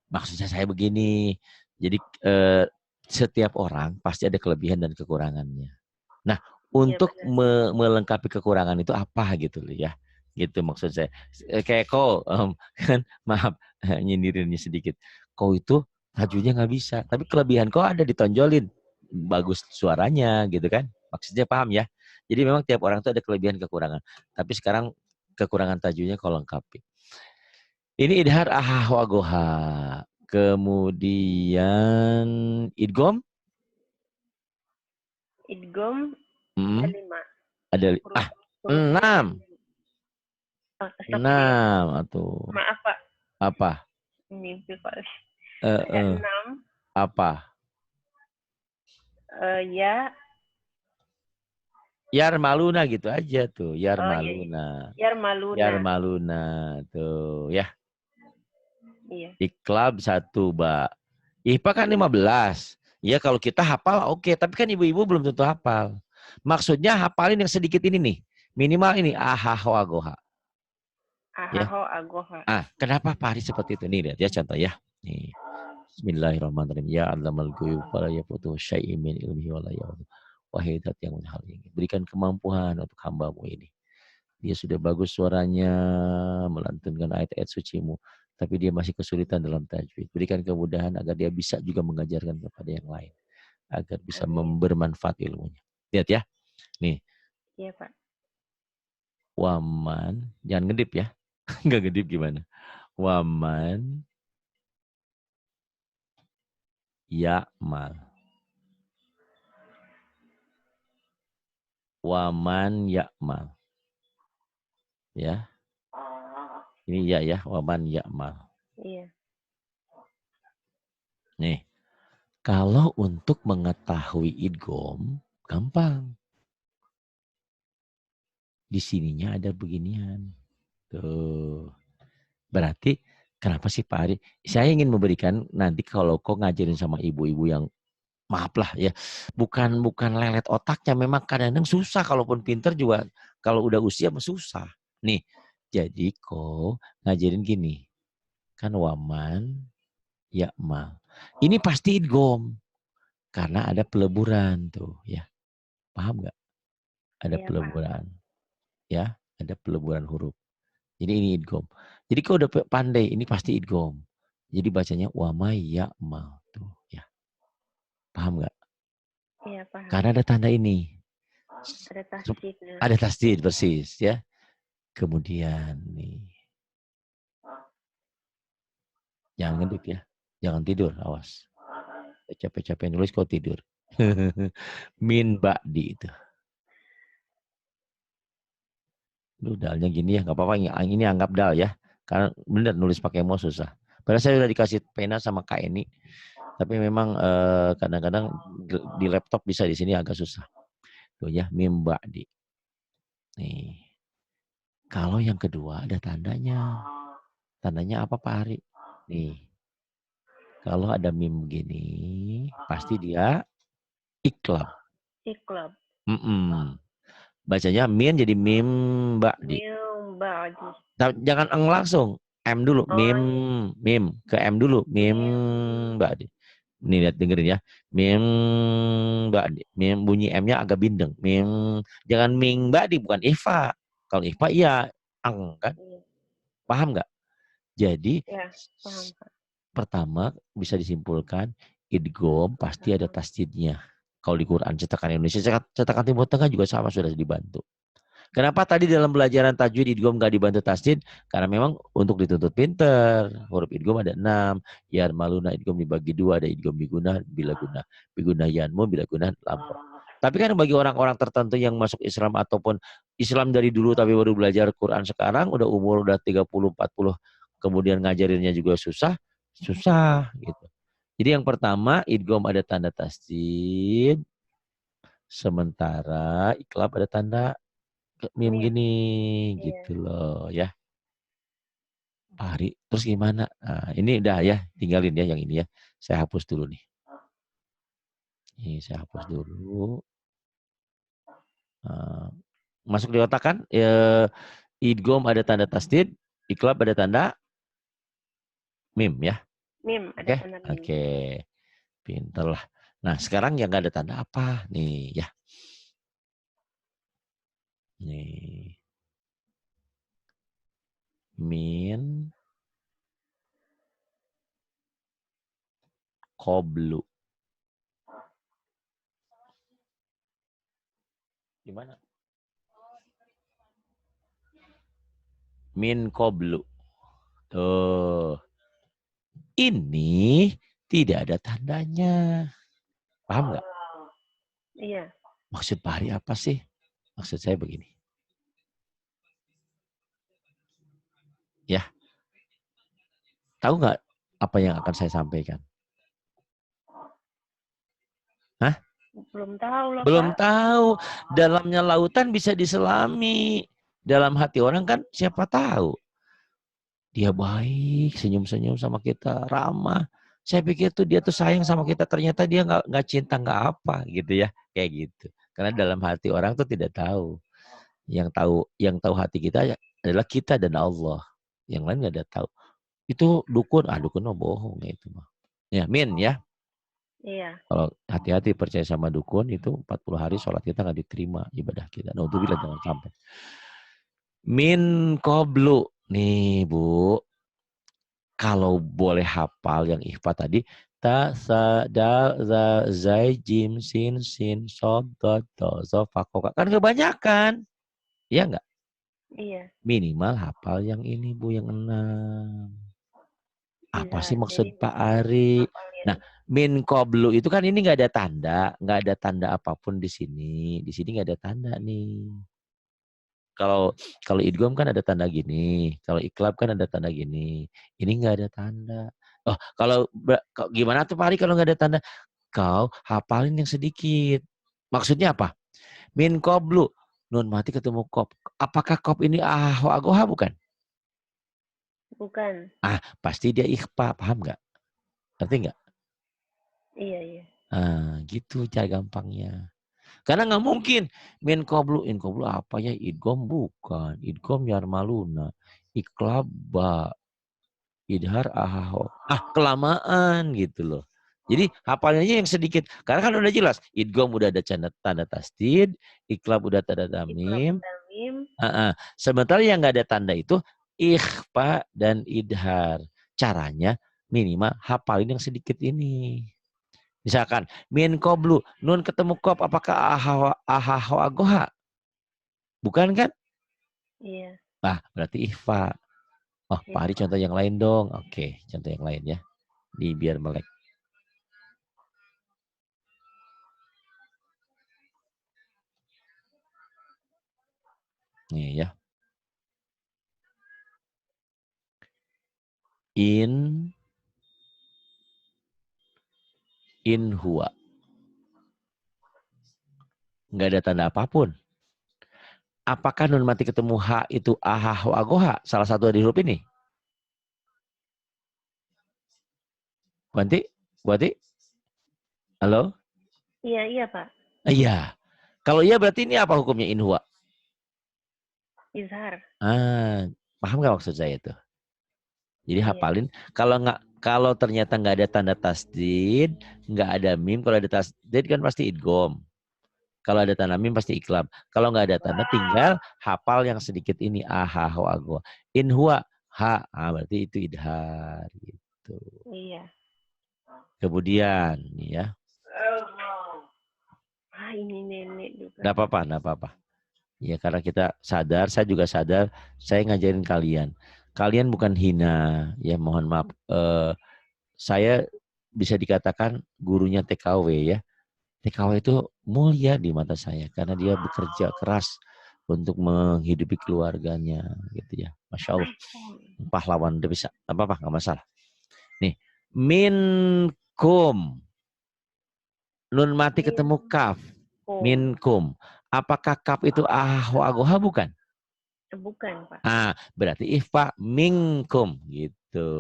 Maksudnya saya begini. Jadi setiap orang pasti ada kelebihan dan kekurangannya. Nah, Iya untuk benar. melengkapi kekurangan itu apa gitu loh ya. Gitu maksud saya. Kayak kau, kan maaf nyindirinnya sedikit. Kau itu tajunya nggak bisa, tapi kelebihan kau ada ditonjolin. Bagus suaranya gitu kan. Maksudnya paham ya. Jadi memang tiap orang itu ada kelebihan kekurangan. Tapi sekarang kekurangan tajunya kau lengkapi. Ini idhar ahah wagoha. Kemudian idgom. Idgom ada Hmm, 5. ada Huruf hurufnya ada 6. 5. Oh, astagfirullah. 6 atau Maaf, Pak. apa? Mimpi kali. Eh, Ada eh, 6. apa? Ya. Yar maluna gitu aja tuh. Yar Oh iya, iya. maluna. Yar Yarmaluna. maluna tuh ya. Iya. Iklab 1 ba. IPA kan 15. Ya kalau kita hafal oke, tapi kan ibu-ibu belum tentu hafal. Maksudnya hafalin yang sedikit ini nih. Minimal ini ahahoagoha. Ya. Ahaho agoha. Kenapa Pak Hari seperti itu? Nih lihat ya contoh ya. Nih. Bismillahirrahmanirrahim. Ya allamal ghuyub fala yafutuhu syai'un min ilmihi wa la ya'udhu. Wahai zat yang hal ini. Berikan kemampuan untuk hambamu ini. Dia sudah bagus suaranya, melantunkan ayat-ayat sucimu. Tapi dia masih kesulitan dalam tajwid. Berikan kemudahan agar dia bisa juga mengajarkan kepada yang lain. Agar bisa Amin. bermanfaat ilmunya. Lihat ya. Nih. Iya, Pak. Waman. Jangan ngedip ya. Enggak ngedip gimana. Waman. Ya'mal. Waman ya'mal. Ya. Ini ya, waman ya'mal. Iya. Nih, kalau untuk mengetahui idgom, gampang. Di sininya ada beginian. Tuh. Berarti, kenapa sih Pak Ari? Saya ingin memberikan nanti kalau kau ngajarin sama ibu-ibu yang maaf lah ya, bukan lelet otaknya, memang kadang-kadang susah, kalaupun pinter juga kalau udah usia susah. Nih, jadi kok ngajarin gini, kan waman ya'mal. Ini pasti idgham karena ada peleburan tuh ya. Paham nggak? Ada Iya, paham. peleburan ya, ada peleburan huruf. Jadi ini idgham. Jadi kalau udah pandai ini pasti idgham. Jadi bacanya wama ya'mal tuh ya. Paham nggak? Iya, paham. Karena ada tanda ini. Ada tasdidnya. Ada tasdid persis ya. Kemudian nih, jangan ngedip ya. Jangan tidur, awas. Capek-capek nulis kok tidur. Min ba'di itu. Lu dalnya gini ya, nggak apa-apa. Ini anggap dal ya. Karena bener nulis pakai mouse susah. Padahal saya udah dikasih pena sama Kak Eni. Tapi memang kadang-kadang di laptop bisa, di sini agak susah. Tuh ya, min ba'di. Nih. Kalau yang kedua ada tandanya. Tandanya apa Pak Ari? Nih. Kalau ada mim gini, pasti dia iklab. Iklab. Bacanya min jadi mim ba'di. Mim ba'di. Jangan eng langsung. M dulu. Mim. Oh, Mim. Ke M dulu. Mim mim. ba'di. Nih lihat dengerin ya. Mim ba'di. Mim bunyi M-nya agak bindeng. Mim. Jangan ming ba'di. Bukan ifa. Kalau ifa iya. Ang kan. Iya. Paham nggak? Jadi Ya, paham, Pak. pertama bisa disimpulkan idgham pasti ada tasdidnya. Kalau di Quran cetakan Indonesia, cetakan Timur Tengah juga sama, sudah dibantu. Kenapa tadi dalam pelajaran tajwid idgham nggak dibantu tasdid? Karena memang untuk dituntut pinter. Huruf idgham ada 6. Yar maluna idgham dibagi 2. Ada idgham biguna bila guna. Biguna yanmu bila guna lampau. Tapi kan bagi orang-orang tertentu yang masuk Islam ataupun Islam dari dulu tapi baru belajar Quran sekarang, udah umur udah 30, 40, kemudian ngajarinnya juga susah gitu. Jadi yang pertama idgham ada tanda tasdid, sementara iklab ada tanda meme Mim. gini Iya. gitu loh ya. Pak Hari, terus gimana? Nah, ini udah ya, tinggalin ya yang ini ya. Saya hapus dulu nih. Ini saya hapus dulu. Masuk di otak kan? Idgham ada tanda tasdid, iklab ada tanda mim ya. Mim, ada Oke, tanda mim. oke, pinter lah. Nah sekarang yang gak ada tanda apa nih ya? Nih, min koblu. Gimana? Min koblu. Tuh. Ini tidak ada tandanya. Paham nggak? Iya. Maksud Pak Hari apa sih? Maksud saya begini. Ya, tahu nggak apa yang akan saya sampaikan? Hah? Belum tahu lah, Belum Pak. tahu. Dalamnya lautan bisa diselami. Dalam hati orang kan siapa tahu. Dia baik, senyum-senyum sama kita, ramah. Saya pikir tuh dia tuh sayang sama kita, ternyata dia nggak cinta, nggak apa gitu ya, kayak gitu. Karena dalam hati orang tuh tidak tahu. Yang tahu hati kita adalah kita dan Allah. Yang lain nggak ada tahu. Itu dukun, dukun mah bohong itu mah. Ya, min ya. Iya. Kalau hati-hati percaya sama dukun itu 40 hari sholat kita nggak diterima, ibadah kita. Nah, untuk bila jangan sampai. Min koblu. Nih Bu, kalau boleh hafal yang ikhfa tadi, ta sa da za zai jim sin sin sod dot do zo fa ko. Kan kebanyakan. Iya enggak? Iya. Minimal hafal yang ini Bu, yang 6. Apa Bisa. sih maksud Jadi Pak Ari? hafalin. Nah, min koblu itu kan ini nggak ada tanda apapun di sini. Di sini nggak ada tanda nih. Kalau kalau idgham kan ada tanda gini, kalau iklab kan ada tanda gini. Ini nggak ada tanda. Oh, gimana tuh Pak Ari kalau nggak ada tanda? Kau hafalin yang sedikit. Maksudnya apa? Min koblu, nun mati ketemu kop. Apakah kop ini agoha bukan? Bukan. Pasti dia ikhfa, paham nggak? Ngerti nggak? Iya, iya. Gitu cara gampangnya. Karena nggak mungkin min qablu, in qablu apa ya? Idgham bukan, idgham yarmaluna, iqlab ba, idhar ahaho. Kelamaan gitu loh. Jadi hafalnya yang sedikit. Karena kan udah jelas, idgham udah ada tanda tasdid, iqlab udah tanda Iqlab tamim. tamim. Sementara yang nggak ada tanda itu ikhfa dan idhar. Caranya minimal hafalin yang sedikit ini. Misalkan min qablu, nun ketemu kob, apakah ahaho agoha? Bukan kan? Iya. Berarti ikhfa. Oh, Pak Ari contoh yang lain dong. Oke, contoh yang lain ya. Di biar melek. Nih ya. In huwa. Nggak ada tanda apapun. Apakah nun mati ketemu ha itu ahaho agoha? Salah satu dari huruf ini. Buati? Halo? Iya, Pak. Iya. Kalau iya berarti ini apa hukumnya in huwa? Izhar. Paham nggak maksud saya itu? Jadi Iya. hafalin. Kalau ternyata nggak ada tanda tasdid, nggak ada mim. Kalau ada tasdid kan pasti idgham. Kalau ada tanda mim pasti iklab. Kalau nggak ada tanda, tinggal hafal yang sedikit ini. Ahaho ago. In huwa ha. Berarti itu idhar gitu. Iya. Kemudian nih ya. Ini nenek juga. Nggak apa-apa. Ya karena kita sadar, saya juga sadar, saya ngajarin kalian. Kalian bukan hina, ya mohon maaf. Saya bisa dikatakan gurunya TKW ya. TKW itu mulia di mata saya karena dia bekerja keras untuk menghidupi keluarganya gitu ya. Masya Allah. Pahlawan udah bisa. Apa-apa nggak masalah. Nih, minkum. Nun mati ketemu kaf. Minkum. Apakah kaf itu agoha bukan? Bukan, Pak. Berarti ikhfa minkum gitu.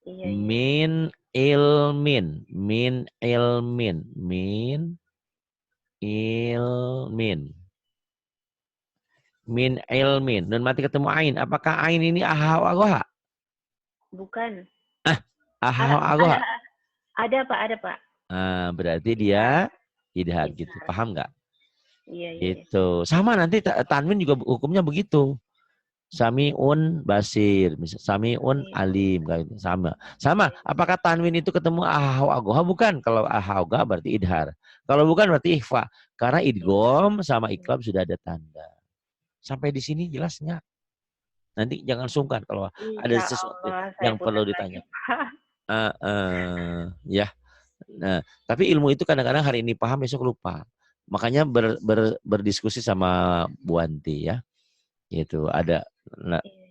Iya. Min ilmin. Min ilmin. Nun mati ketemu ain. Apakah ain ini ahaw agoha? Bukan. Ahaw agoha. Ada, Pak. Berarti dia idhar gitu. Paham nggak? Iya. Itu sama nanti tanwin juga hukumnya begitu. Samiun basir, samiun alim, sama. Apakah tanwin itu ketemu ahaw agoha? Bukan. Kalau ahaw agoha berarti idhar. Kalau bukan berarti ikhfa. Karena idgham sama iklab sudah ada tanda. Sampai di sini jelas nggak? Nanti jangan sungkan kalau ada sesuatu yang perlu ditanya. Ya. Nah, tapi ilmu itu kadang-kadang hari ini paham, besok lupa. Makanya berdiskusi sama Bu Anti ya. Itu ada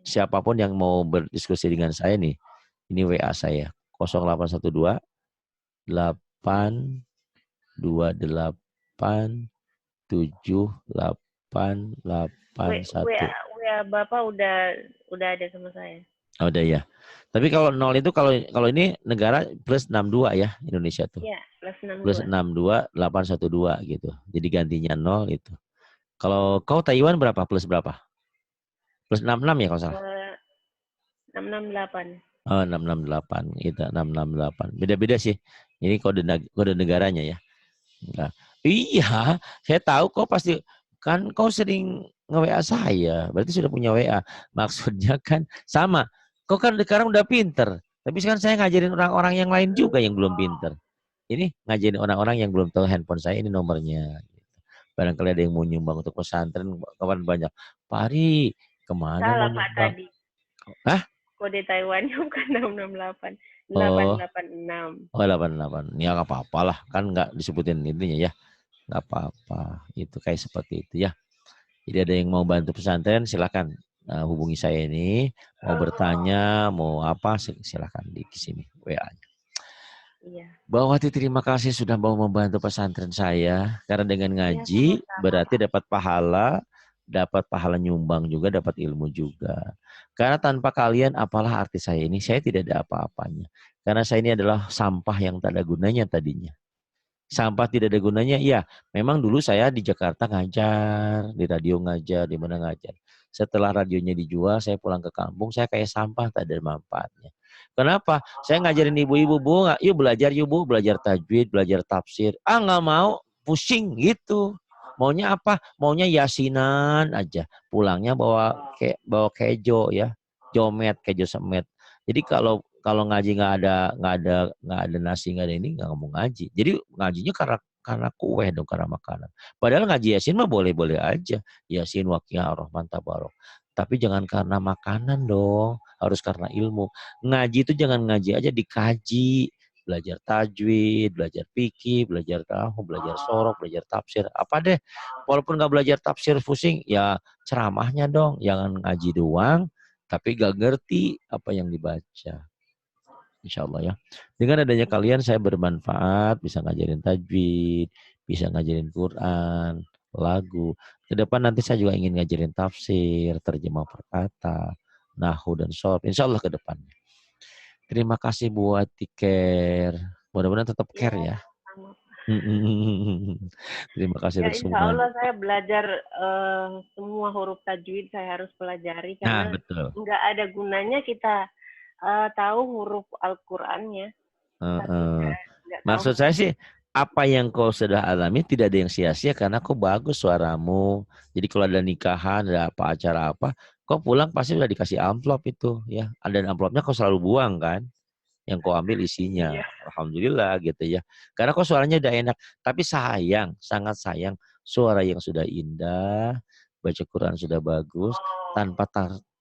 siapapun yang mau berdiskusi dengan saya nih. Ini WA saya 0812 828 7881. WA Bapak udah ada sama saya. Udah ya. Tapi kalau 0 itu kalau ini negara plus 62 ya Indonesia tuh. Iya, plus 62 812 gitu. Jadi gantinya 0 itu. Kalau kau Taiwan berapa? Plus berapa? Plus 66 ya kalau salah. 668. 668 itu 668. Beda-beda sih. Ini kode negaranya ya. Nah, iya, saya tahu kau pasti kan kau sering nge-WA saya. Berarti sudah punya WA. Maksudnya kan sama. Kau kan sekarang udah pinter. Tapi sekarang saya ngajarin orang-orang yang lain juga yang belum pinter. Ini ngajarin orang-orang yang belum tahu handphone saya, ini nomornya. Barangkali ada yang mau nyumbang untuk pesantren, kawan banyak. Pak Ari, kemana Salah, mau Pak, nyumbang? tadi. Hah? Kode Taiwannya bukan 668. 886. 88. Ya nggak apa-apa lah. Kan nggak disebutin intinya ya. Nggak apa-apa. Itu kayak seperti itu ya. Jadi ada yang mau bantu pesantren, silakan hubungi saya ini. Mau bertanya, mau apa, silakan di sini WA-nya. Iya. Bawati terima kasih sudah mau membantu pesantren saya. Karena dengan ngaji berarti dapat pahala nyumbang juga, dapat ilmu juga. Karena tanpa kalian apalah arti saya ini, saya tidak ada apa-apanya. Karena saya ini adalah sampah yang tak ada gunanya tadinya. Sampah tidak ada gunanya, iya. Memang dulu saya di Jakarta ngajar, di radio ngajar, di mana ngajar. Setelah radionya dijual, saya pulang ke kampung, saya kayak sampah, tak ada manfaatnya. Kenapa? Saya ngajarin ibu-ibu, bu, yuk belajar yuk bu, belajar tajwid, belajar tafsir. Ah nggak mau, pusing gitu. Maunya apa? Maunya yasinan aja. Pulangnya bawa kejo ya, jomet, kejo semet. Jadi kalau kalau ngaji nggak ada nasi nggak ada ini nggak ngomong ngaji. Jadi ngajinya karena kue dong karena makanan. Padahal ngaji yasin mah boleh-boleh aja. Yasin waqiah ar-Rahman tabarok. Tapi jangan karena makanan dong. Harus karena ilmu. Ngaji itu jangan ngaji aja dikaji. Belajar tajwid, belajar fikih, belajar tahu, belajar sorok, belajar tafsir. Apa deh. Walaupun nggak belajar tafsir pusing, ya ceramahnya dong. Jangan ngaji doang, tapi gak ngerti apa yang dibaca. Insya Allah ya. Dengan adanya kalian saya bermanfaat, bisa ngajarin tajwid, bisa ngajarin Quran, lagu. Ke depan nanti saya juga ingin ngajarin tafsir, terjemah perkata, nahu dan shorab. Insya Allah ke depannya. Terima kasih buat care. Mudah-mudahan tetap Ya, care ya. sama. Terima kasih Ya, untuk insya semuanya. Allah saya belajar semua huruf tajwid saya harus pelajari Nah, karena betul. nggak ada gunanya kita tahu huruf Al-Qur'annya, tapi nggak tahu Maksud saya sih, apa yang kau sudah alami tidak ada yang sia-sia karena kau bagus suaramu. Jadi kalau ada nikahan, ada apa acara apa, kau pulang pasti udah dikasih amplop itu ya. Ada amplopnya kau selalu buang kan, yang kau ambil isinya. iya. Alhamdulillah gitu ya. Karena kau suaranya udah enak. Tapi sayang, sangat sayang, suara yang sudah indah, baca Quran sudah bagus, tanpa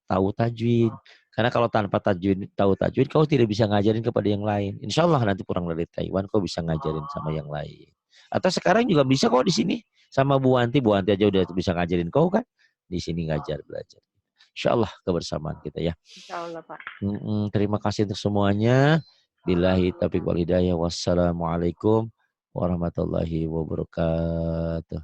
tahu tajwid. Karena kalau tanpa tahu tajwid, kau tidak bisa ngajarin kepada yang lain. Insya Allah nanti pulang dari Taiwan, kau bisa ngajarin sama yang lain. Atau sekarang juga bisa kok di sini sama Bu Wanti. Bu Wanti aja udah bisa ngajarin kau kan. Di sini ngajar belajar. Insya Allah kebersamaan kita ya. Insya Allah Pak. Terima kasih untuk semuanya. Billahi taufiq wal hidayah. Wassalamualaikum warahmatullahi wabarakatuh.